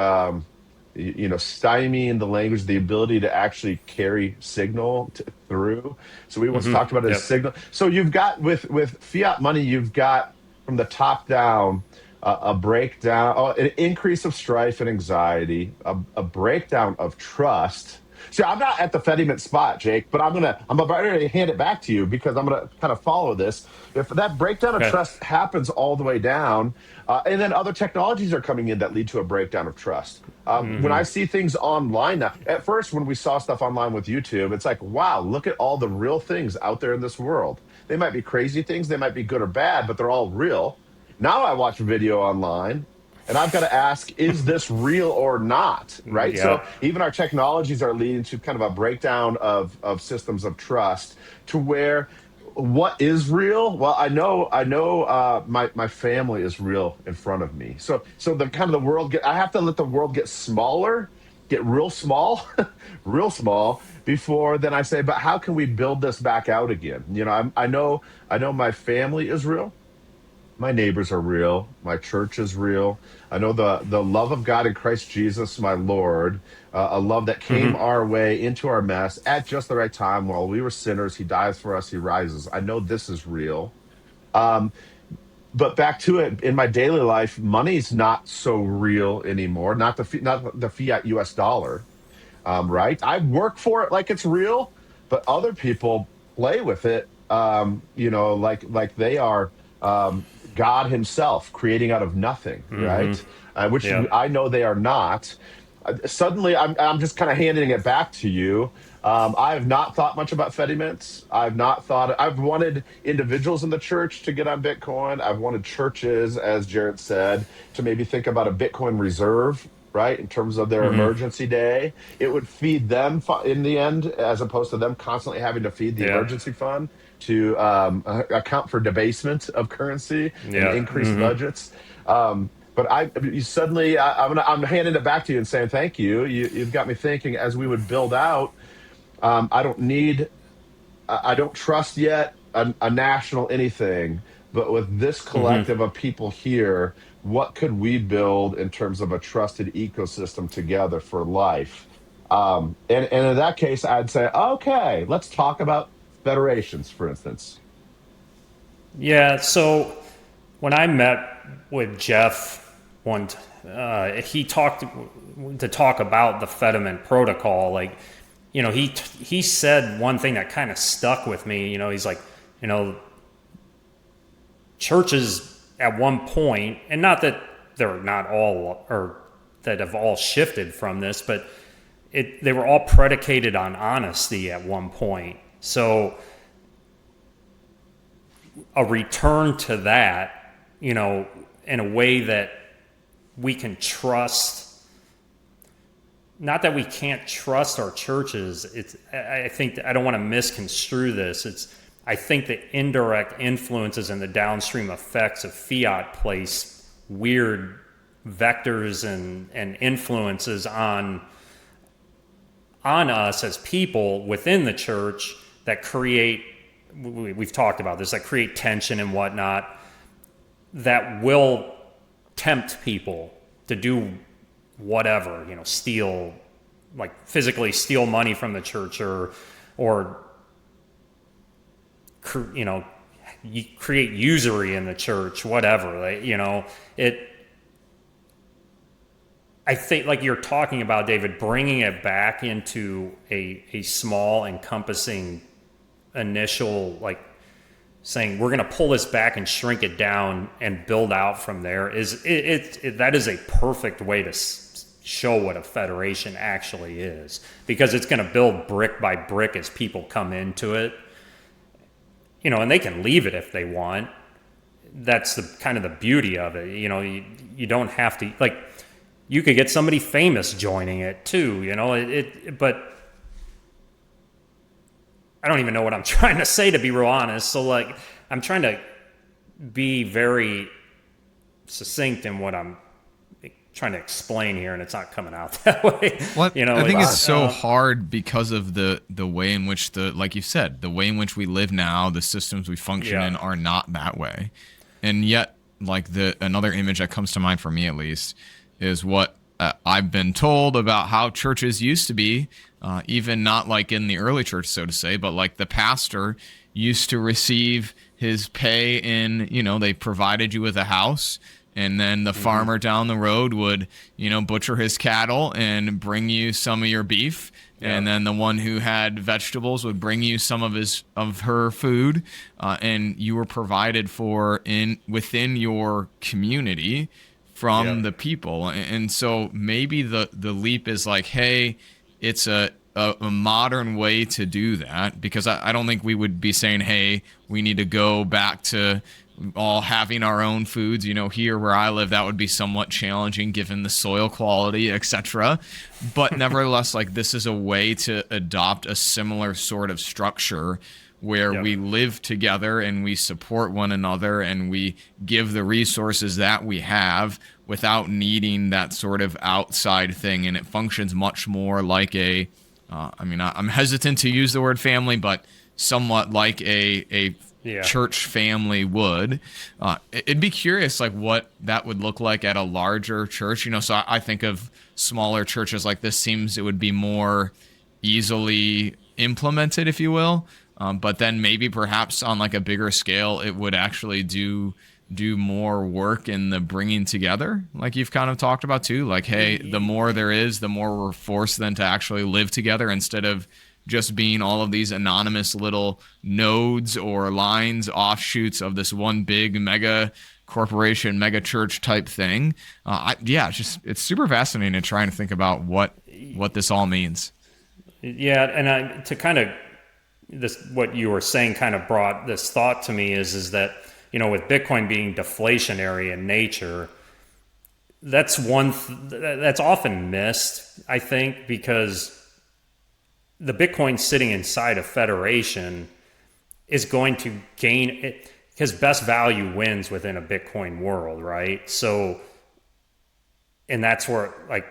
Speaker 3: stymieing the language, the ability to actually carry signal through. So we once talked about it as
Speaker 2: Yep.
Speaker 3: signal. So you've got with fiat money, you've got from the top down a breakdown, an increase of strife and anxiety, a breakdown of trust. See, I'm not at the fediment spot, Jake, but I'm about to hand it back to you because I'm gonna kind of follow this. If that breakdown of
Speaker 2: Okay.
Speaker 3: trust happens all the way down, and then other technologies are coming in that lead to a breakdown of trust. When I see things online now, at first when we saw stuff online with YouTube, it's like, wow, look at all the real things out there in this world. They might be crazy things, they might be good or bad, but they're all real. Now I watch a video online and I've got to ask, is this real or not? Right. So
Speaker 2: Yep.
Speaker 3: even our technologies are leading to kind of a breakdown of systems of trust to where what is real? Well, I know my family is real in front of me. So the kind of the world I have to let the world get smaller, get real small, real small before then I say, but how can we build this back out again? I know my family is real, my neighbors are real, my church is real. I know the love of God in Christ Jesus, my Lord, a love that came our way into our mess at just the right time while we were sinners. He dies for us, he rises. I know this is real. Um, but back to it, in my daily life, money's not so real anymore. Not the fiat US dollar, right? I work for it like it's real, but other people play with it, like they are God Himself creating out of nothing, right? Which
Speaker 2: Yep.
Speaker 3: I know they are not. Suddenly, I'm just kind of handing it back to you. I have not thought much about fediments. I've not thought. I've wanted individuals in the church to get on Bitcoin. I've wanted churches, as Jared said, to maybe think about a Bitcoin reserve, right, in terms of their emergency day. It would feed them in the end, as opposed to them constantly having to feed the
Speaker 2: Yep.
Speaker 3: emergency fund to account for debasement of currency and
Speaker 2: Yep.
Speaker 3: increased budgets. But I'm handing it back to you and saying thank you. You've got me thinking as we would build out. I don't need I don't trust yet a national anything, but with this
Speaker 2: Hmm.
Speaker 3: collective of people here, what could we build in terms of a trusted ecosystem together for life? And in that case, I'd say, okay, let's talk about federations, for instance.
Speaker 2: Yeah. So when I met with Jeff he talked to talk about the Fedimint protocol. Like, he said one thing that kind of stuck with me. He's like, you know, churches at one point, and not that they're not all or that have all shifted from this, but they were all predicated on honesty at one point. So a return to that, in a way that we can trust. Not that we can't trust our churches. I think I don't want to misconstrue this. I think the indirect influences and the downstream effects of fiat place weird vectors and influences on us as people within the church that create, we've talked about this, that create tension and whatnot, that will tempt people to do whatever, steal, like physically steal money from the church, or create usury in the church, whatever. I think, like you're talking about, David, bringing it back into a small, encompassing initial, like saying we're going to pull this back and shrink it down and build out from there, that is a perfect way to show what a federation actually is, because it's going to build brick by brick as people come into it, and they can leave it if they want. That's the kind of the beauty of it. You don't have to, like, you could get somebody famous joining it too, but I don't even know what I'm trying to say, to be real honest. So, like, I'm trying to be very succinct in what I'm trying to explain here, and it's not coming out that way.
Speaker 1: What I think it's so hard because of the way in which like you said, the way in which we live now, the systems we function in are not that way. And yet, like, another image that comes to mind for me, at least, is what I've been told about how churches used to be, even not like in the early church, so to say, but like the pastor used to receive his pay in, they provided you with a house, and then the farmer down the road would, butcher his cattle and bring you some of your beef. Yeah. And then the one who had vegetables would bring you some of her food, and you were provided for within your community from the people. And so maybe the leap is like, hey, it's a modern way to do that, because I don't think we would be saying, hey, we need to go back to all having our own foods. Here where I live, that would be somewhat challenging given the soil quality, etc. But nevertheless, like, this is a way to adopt a similar sort of structure where we live together and we support one another and we give the resources that we have without needing that sort of outside thing. And it functions much more like I'm hesitant to use the word family, but somewhat like a church family would. It'd be curious, like, what that would look like at a larger church. So I think of smaller churches like this, seems it would be more easily implemented, if you will. But then maybe perhaps on like a bigger scale, it would actually do more work in the bringing together, like you've kind of talked about too. Like, hey, the more there is, the more we're forced then to actually live together, instead of just being all of these anonymous little nodes or lines, offshoots of this one big mega corporation, mega church type thing. It's super fascinating trying to think about what this all means.
Speaker 2: Yeah, and to kind of what you were saying kind of brought this thought to me is that, with Bitcoin being deflationary in nature, that's that's often missed, I think, because the Bitcoin sitting inside a federation is going to gain it, because best value wins within a Bitcoin world, right? So, and that's where, like,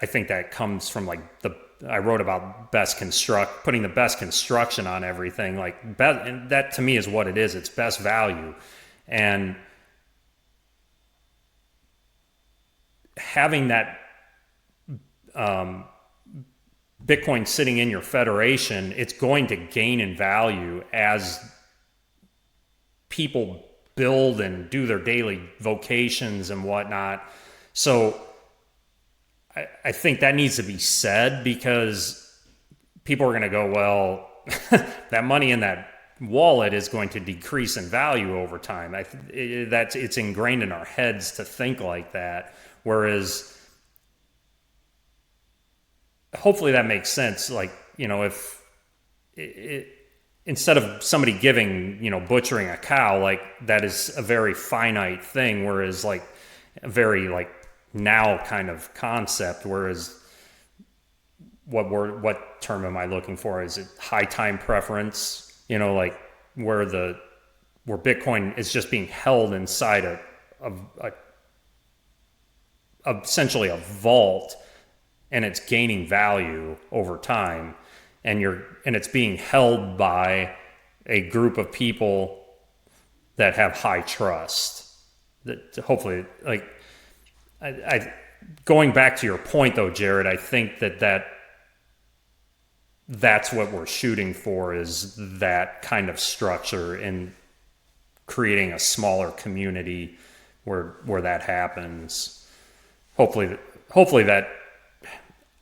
Speaker 2: I think that comes from, like, the I wrote about putting the best construction on everything. Like, and that to me is what it is. It's best value. And having that Bitcoin sitting in your federation, it's going to gain in value as people build and do their daily vocations and whatnot. So I think that needs to be said, because people are going to go, well, that money in that wallet is going to decrease in value over time. It's ingrained in our heads to think like that. Whereas hopefully that makes sense. Like, if instead of somebody giving, butchering a cow, like that is a very finite thing. Whereas like a very like now kind of concept. Whereas what term am I looking for? Is it high time preference? Like where Bitcoin is just being held inside a essentially a vault, and it's gaining value over time, and it's being held by a group of people that have high trust. That hopefully, like, I going back to your point though, Jared, I think that's what we're shooting for, is that kind of structure and creating a smaller community where that happens. Hopefully that,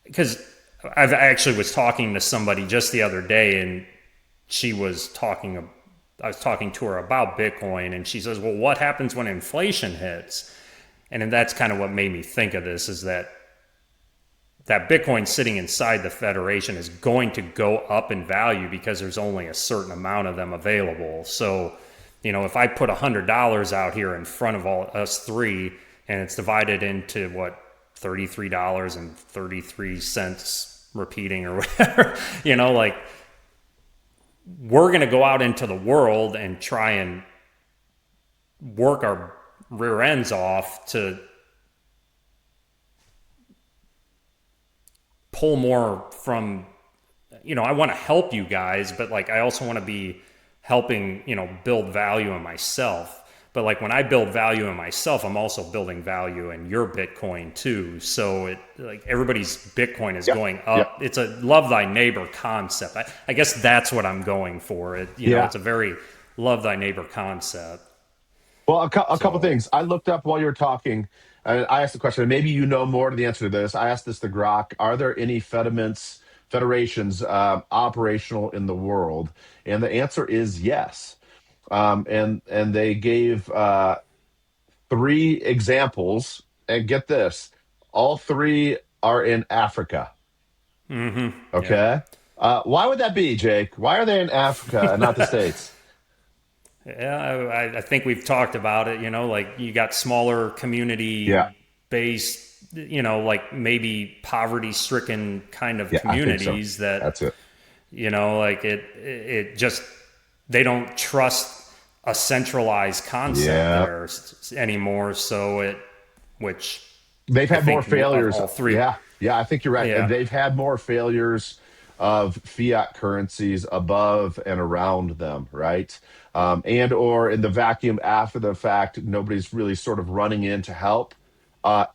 Speaker 2: because I actually was talking to somebody just the other day, and I was talking to her about Bitcoin, and she says, well, what happens when inflation hits? And that's kind of what made me think of this, is that Bitcoin sitting inside the Federation is going to go up in value because there's only a certain amount of them available. So, if I put $100 out here in front of us three, and it's divided into $33.33 repeating or whatever, like we're going to go out into the world and try and work our rear ends off to pull more from, I want to help you guys, but like I also want to be helping, build value in myself. But like when I build value in myself, I'm also building value in your Bitcoin too. So everybody's Bitcoin is going up. It's a love thy neighbor concept. I guess that's what I'm going for. It's a very love thy neighbor concept.
Speaker 3: Well, a couple things. I looked up while you were talking, and I asked the question, and maybe you know more to the answer to this. I asked this to Grok. Are there any federations operational in the world? And the answer is yes. And they gave 3 examples, and get this, all 3 are in Africa.
Speaker 2: Mm-hmm.
Speaker 3: Okay. Yeah. Why would that be, Jake? Why are they in Africa and not the States?
Speaker 2: Yeah, I think we've talked about it, like you got smaller community based, like maybe poverty stricken kind of communities
Speaker 3: so. That's it.
Speaker 2: Like it just, they don't trust a centralized concept there anymore. So which
Speaker 3: they've had more failures.
Speaker 2: All 3.
Speaker 3: Yeah, I think you're right. Yeah. And they've had more failures of fiat currencies above and around them, right? And or in the vacuum after the fact, nobody's really sort of running in to help.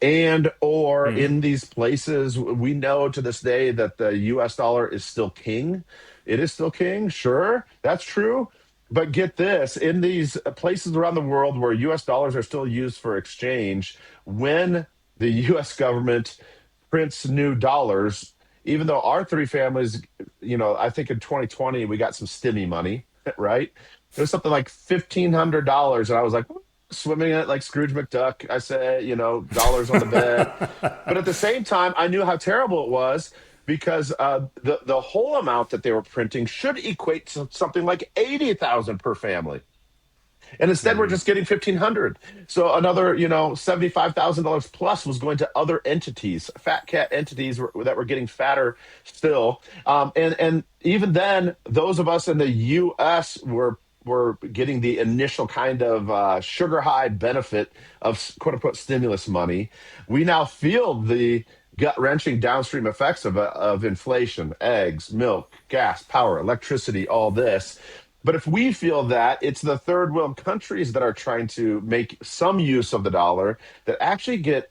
Speaker 3: In these places, we know to this day that the US dollar is still king. It is still king, sure, that's true. But get this, in these places around the world where US dollars are still used for exchange, when the US government prints new dollars, even though our 3 families, I think in 2020, we got some stimmy money, right? It was something like $1,500. And I was like, swimming in it like Scrooge McDuck. I say, dollars on the bed. But at the same time, I knew how terrible it was, because the whole amount that they were printing should equate to something like $80,000 per family. And instead, we're just getting $1,500. So another, $75,000 plus was going to other entities, fat cat entities that were getting fatter still. And even then, those of us in the U.S. were getting the initial kind of sugar high benefit of quote unquote stimulus money. We now feel the gut-wrenching downstream effects of inflation, eggs, milk, gas, power, electricity, all this. But if we feel that it's the third world countries that are trying to make some use of the dollar that actually get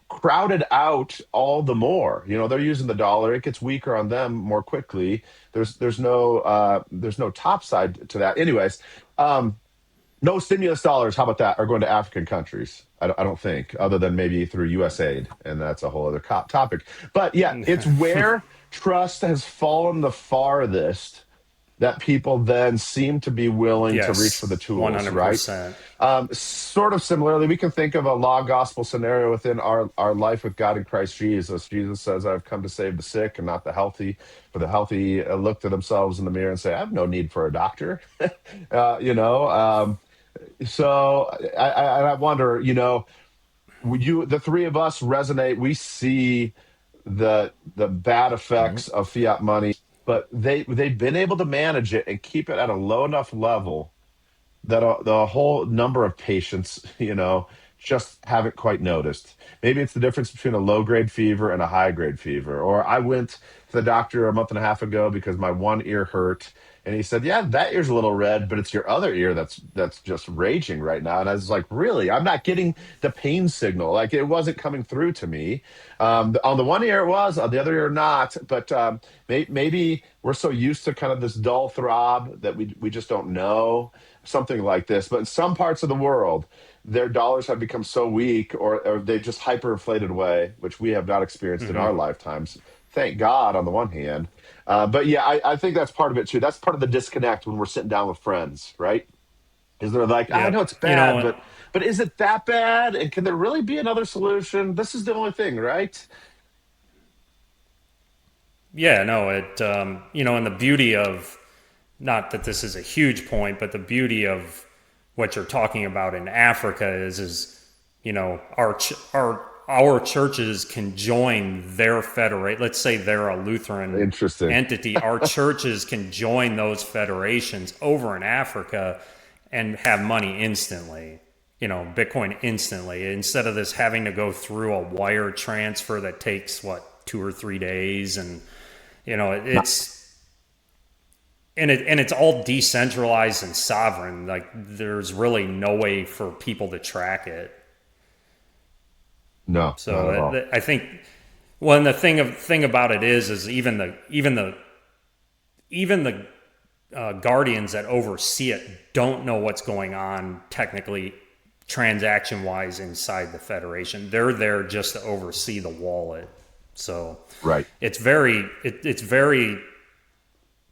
Speaker 3: crowded out all the more. They're using the dollar; it gets weaker on them more quickly. There's no top side to that. Anyways, no stimulus dollars. How about that? Are going to African countries? I don't think, other than maybe through USAID, and that's a whole other topic. But yeah, it's where trust has fallen the farthest that people then seem to be willing to reach for the
Speaker 2: Yes,
Speaker 3: tools, right?
Speaker 2: 100%.
Speaker 3: Sort of similarly, we can think of a law gospel scenario within our life with God in Christ Jesus. Jesus says, I've come to save the sick and not the healthy. For the healthy look to themselves in the mirror and say, I have no need for a doctor. uh, you know, um, so I wonder, the three of us resonate. We see the bad effects of fiat money, but they've been able to manage it and keep it at a low enough level that the whole number of patients, just haven't quite noticed. Maybe it's the difference between a low grade fever and a high grade fever. Or I went to the doctor a month and a half ago because my one ear hurt, and he said, "Yeah, that ear's a little red, but it's your other ear that's just raging right now." And I was like, "Really? I'm not getting the pain signal. Like it wasn't coming through to me. On the one ear it was, on the other ear not. But maybe we're so used to kind of this dull throb that we just don't know." Something like this. But in some parts of the world, their dollars have become so weak, or they've just hyperinflated away, which we have not experienced in our
Speaker 2: Hmm.
Speaker 3: lifetimes. Thank God, on the one hand. But yeah, I think that's part of it too. That's part of the disconnect when we're sitting down with friends, right? Is they're like, I know
Speaker 2: Yep.
Speaker 3: it's bad, but is it that bad? And can there really be another solution? This is the only thing, right?
Speaker 2: Yeah, no, and the beauty of, not that this is a huge point, but the beauty of what you're talking about in Africa is our churches can join their federate. Let's say they're a Lutheran
Speaker 3: Interesting.
Speaker 2: entity. Our churches can join those federations over in Africa and have money instantly. Bitcoin instantly, instead of this having to go through a wire transfer that takes what, 2 or 3 days, and it's all decentralized and sovereign. Like there's really no way for people to track it.
Speaker 3: No, not at
Speaker 2: So
Speaker 3: all.
Speaker 2: I think, well, and the thing about it is even the guardians that oversee it don't know what's going on technically, transaction wise, inside the federation. They're there just to oversee the wallet. So
Speaker 3: Right.
Speaker 2: it's very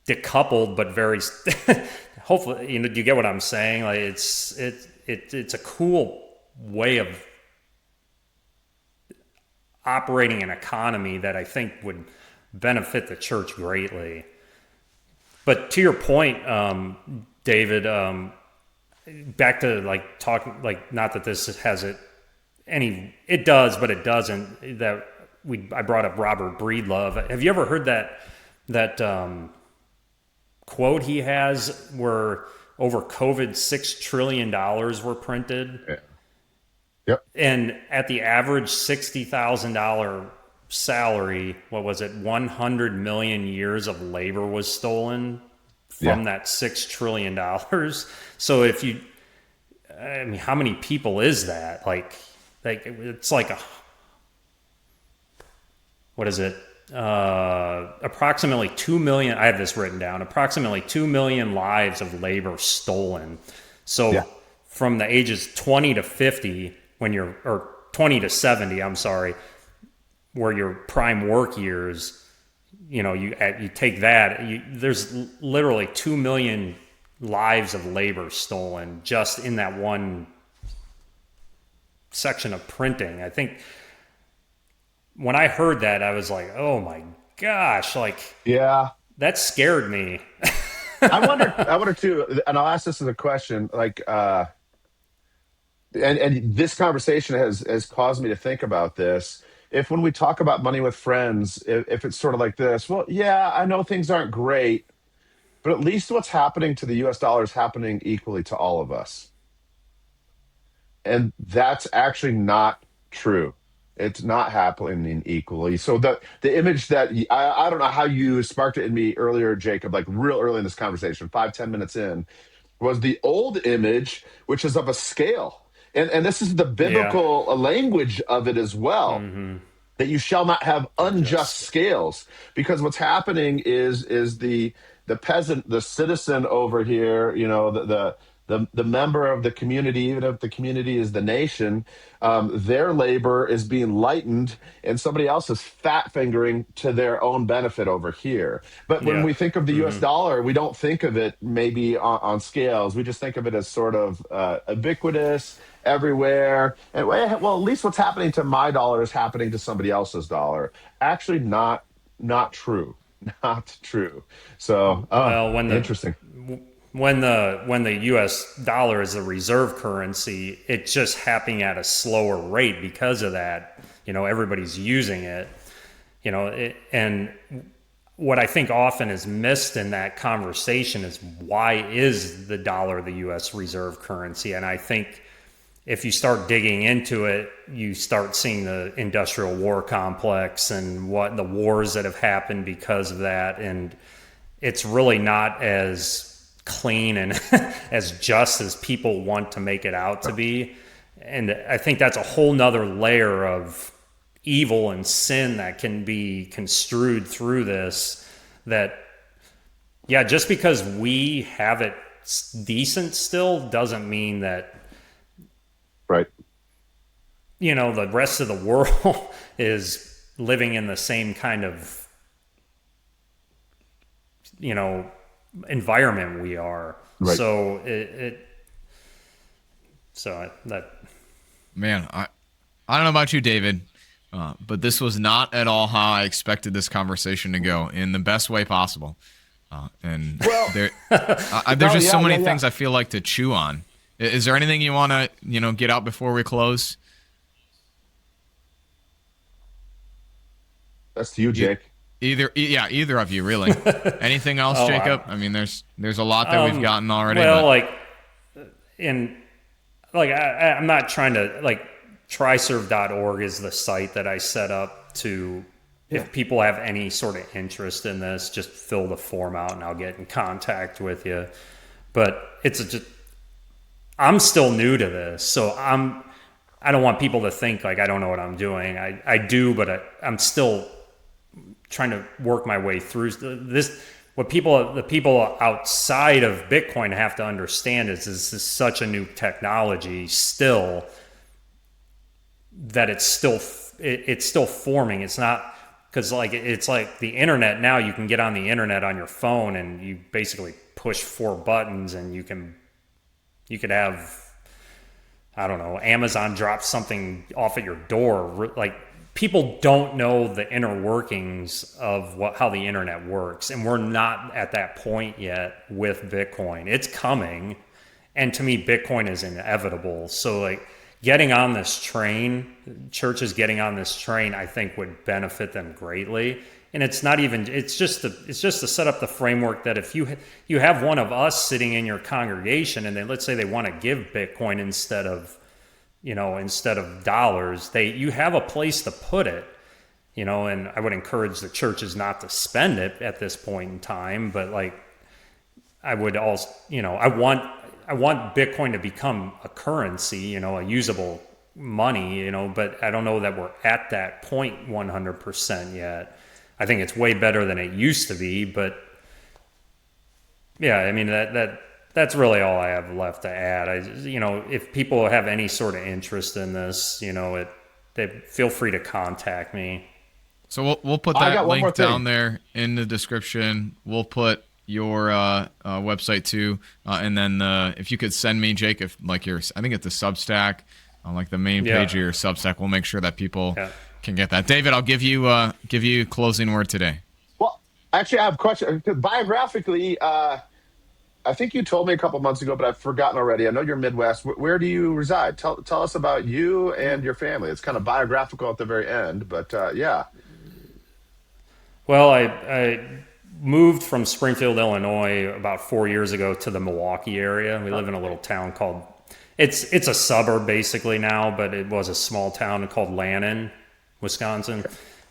Speaker 2: decoupled, but very hopefully, do you get what I'm saying? Like it's a cool way of operating an economy that I think would benefit the church greatly. But to your point, David, back to like talking, like, not that this has it does, but it doesn't. I brought up Robert Breedlove. Have you ever heard that quote he has where over COVID $6 trillion were printed,
Speaker 3: Yeah. Yep.
Speaker 2: and at the average $60,000 salary, what was it, 100 million years of labor was stolen
Speaker 3: Yeah.
Speaker 2: from that $6 trillion. So I mean, how many people is that? Like it's like what is it? Approximately 2 million. I have this written down. Approximately 2 million lives of labor stolen. So
Speaker 3: Yeah.
Speaker 2: from the ages 20 to 50, or 20 to 70, I'm sorry, where your prime work years, you take that, there's literally 2 million lives of labor stolen just in that one section of printing. I think when I heard that, I was like, oh my gosh, like
Speaker 3: Yeah.
Speaker 2: that scared me.
Speaker 3: I wonder too, and I'll ask this as a question, like, and this conversation has caused me to think about this. If when we talk about money with friends, if it's sort of like this, well, yeah, I know things aren't great, but at least what's happening to the US dollar is happening equally to all of us. And that's actually not true. It's not happening equally. So the image that I don't know how you sparked it in me earlier, Jacob, like real early in this conversation, 5-10 minutes in, was the old image, which is of a scale. And this is the
Speaker 2: Yeah.
Speaker 3: biblical language of it as well,
Speaker 2: Mm-hmm.
Speaker 3: that you shall not have unjust
Speaker 2: Unjust.
Speaker 3: scales, because what's happening is the peasant, the citizen over here, the member of the community, even if the community is the nation, their labor is being lightened, and somebody else is fat fingering to their own benefit over here. But when
Speaker 2: Yeah.
Speaker 3: we think of the U.S.
Speaker 2: Mm-hmm.
Speaker 3: dollar, we don't think of it maybe on scales. We just think of it as sort of ubiquitous everywhere. And well, at least what's happening to my dollar is happening to somebody else's dollar. Actually, not true. Not true. So,
Speaker 2: Well,
Speaker 3: interesting.
Speaker 2: when the U.S. dollar is the reserve currency, it's just happening at a slower rate because of that. Everybody's using it. And what I think often is missed in that conversation is, why is the dollar the U.S. reserve currency? And I think if you start digging into it, you start seeing the industrial war complex and what the wars that have happened because of that. And it's really not as clean and as just as people want to make it out to be. And I think that's a whole nother layer of evil and sin that can be construed through this, that, yeah, just because we have it decent still doesn't mean that,
Speaker 3: Right.
Speaker 2: the rest of the world is living in the same kind of, environment we are.
Speaker 3: Right.
Speaker 2: So
Speaker 1: Man, I don't know about you, David, but this was not at all how I expected this conversation to go, in the best way possible. And
Speaker 3: Well,
Speaker 1: there's just so many
Speaker 3: yeah.
Speaker 1: things I feel like to chew on. Is there anything you want to, get out before we close?
Speaker 3: That's to you, Jake.
Speaker 1: Either of you, really. Anything else,
Speaker 2: Oh,
Speaker 1: Jacob? I mean, there's a lot that we've gotten already.
Speaker 2: well,
Speaker 1: But
Speaker 2: I'm not trying to, triserve.org is the site that I set up to, if people have any sort of interest in this, just fill the form out and I'll get in contact with you. But I'm still new to this, so I don't want people to think like I don't know what I'm doing. I do, but I'm still trying to work my way through this. What the people outside of Bitcoin have to understand is this is such a new technology still, that it's still forming. It's not, because it's like the internet now. You can get on the internet on your phone and you basically push 4 buttons and you could have, I don't know, Amazon drop something off at your door. Like, people don't know the inner workings of how the internet works. And we're not at that point yet with Bitcoin. It's coming. And to me, Bitcoin is inevitable. So getting on this train, churches getting on this train, I think would benefit them greatly. And it's not even, it's just to set up the framework that if you have one of us sitting in your congregation, and then let's say they want to give Bitcoin instead of dollars, you have a place to put it, and I would encourage the churches not to spend it at this point in time. But I would also, I want Bitcoin to become a currency, a usable money, but I don't know that we're at that point 100% yet. I think it's way better than it used to be, but yeah, I mean, that's really all I have left to add. If people have any sort of interest in this, they feel free to contact me.
Speaker 1: So we'll put that link down there in the description. We'll put your website too, and then if you could send me, Jake, if I think it's the Substack, on the main page of your Substack, we'll make sure that people can get that. David, I'll give you closing word today.
Speaker 3: Well, actually, I have a question. Biographically, I think you told me a couple months ago, but I've forgotten already. I know you're Midwest. Where do you reside? Tell us about you and your family. It's kind of biographical at the very end, but yeah.
Speaker 2: Well, I moved from Springfield, Illinois about 4 years ago to the Milwaukee area. We live in a little town called, it's a suburb basically now, but it was a small town called Lannon. Wisconsin.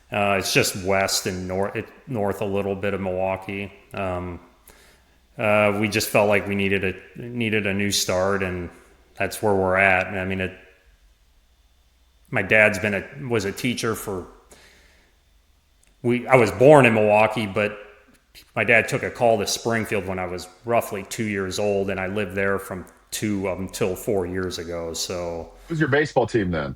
Speaker 2: It's just west and north a little bit of Milwaukee. We just felt like we needed a new start, and that's where we're at. I mean, my dad's was a teacher I was born in Milwaukee, but my dad took a call to Springfield when I was roughly 2 years old, and I lived there from 2 until 4 years ago. So,
Speaker 3: Who's your baseball team then?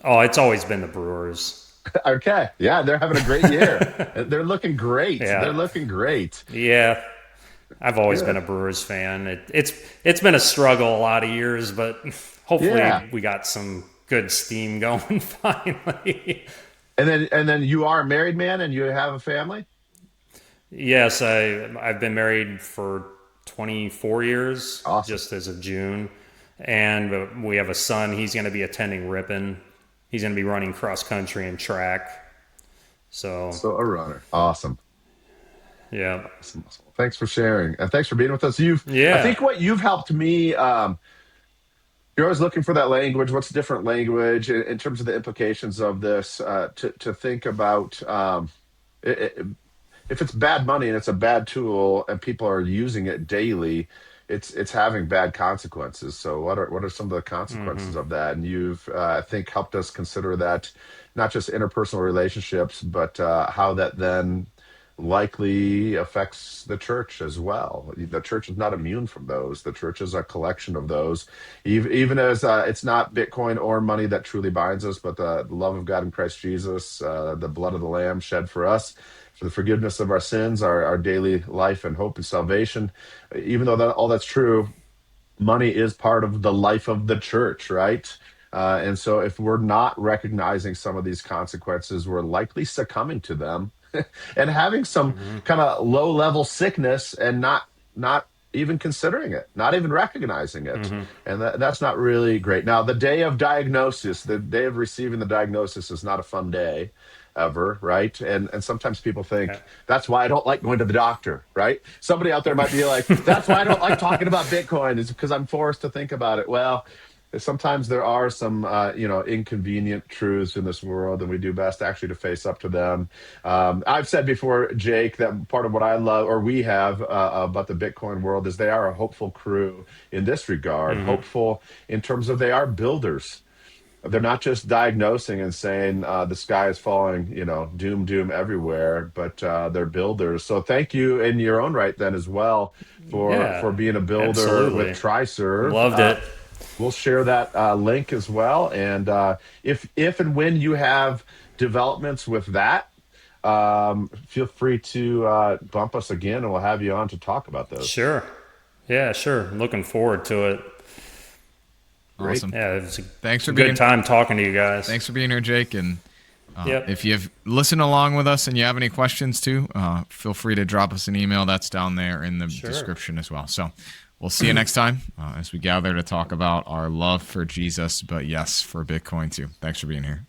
Speaker 2: oh, it's always been the Brewers.
Speaker 3: Okay. Yeah, they're having a great year. They're looking great.
Speaker 2: Yeah.
Speaker 3: They're looking great.
Speaker 2: Yeah, I've always
Speaker 3: Good.
Speaker 2: been a Brewers fan. It's been a struggle a lot of years, but hopefully we got some good steam going finally.
Speaker 3: And then you are a married man and you have a family?
Speaker 2: Yes, I've been married for 24 years,
Speaker 3: Awesome.
Speaker 2: just as of June, and we have a son. He's going to be attending Ripon. He's going to be running cross country and track. So
Speaker 3: a runner. Awesome.
Speaker 2: Yeah.
Speaker 3: Awesome. Thanks for sharing. And thanks for being with us. I think what you've helped me, you're always looking for that language. What's a different language in terms of the implications of this, to think about, if it's bad money and it's a bad tool and people are using it daily, it's having bad consequences. So what are some of the consequences of that? And you've, I think, helped us consider that, not just interpersonal relationships, but how that then likely affects the church as well. The church is not immune from those. The church is a collection of those, even as it's not Bitcoin or money that truly binds us, but the love of God in Christ Jesus, the blood of the Lamb shed for us, for the forgiveness of our sins, our daily life and hope and salvation. Even though all that's true, money is part of the life of the church, right? And so if we're not recognizing some of these consequences, we're likely succumbing to them and having some kind of low-level sickness and not even considering it, not even recognizing it. And that's not really great. Now, the day of diagnosis, the day of receiving the diagnosis is not a fun day ever, right? And sometimes people think, that's why I don't like going to the doctor, right? Somebody out there might be like, that's why I don't like talking about Bitcoin, is because I'm forced to think about it. Well, sometimes there are some inconvenient truths in this world, and we do best actually to face up to them. I've said before, Jake, that part of what I love, or we have, about the Bitcoin world is they are a hopeful crew in this regard. Hopeful in terms of they are builders. They're not just diagnosing and saying the sky is falling, doom everywhere, but they're builders. So thank you in your own right then as well for being a builder with TriServe.
Speaker 2: Loved it.
Speaker 3: We'll share that link as well. And if and when you have developments with that, feel free to bump us again, and we'll have you on to talk about those.
Speaker 2: Sure. Yeah, sure. I'm looking forward to it.
Speaker 1: Awesome.
Speaker 2: Yeah, it was
Speaker 1: Thanks for
Speaker 2: good time talking to you guys.
Speaker 1: Thanks for being here, Jake. And if you've listened along with us and you have any questions too, feel free to drop us an email. That's down there in the description as well. So we'll see you next time as we gather to talk about our love for Jesus, but yes, for Bitcoin too. Thanks for being here.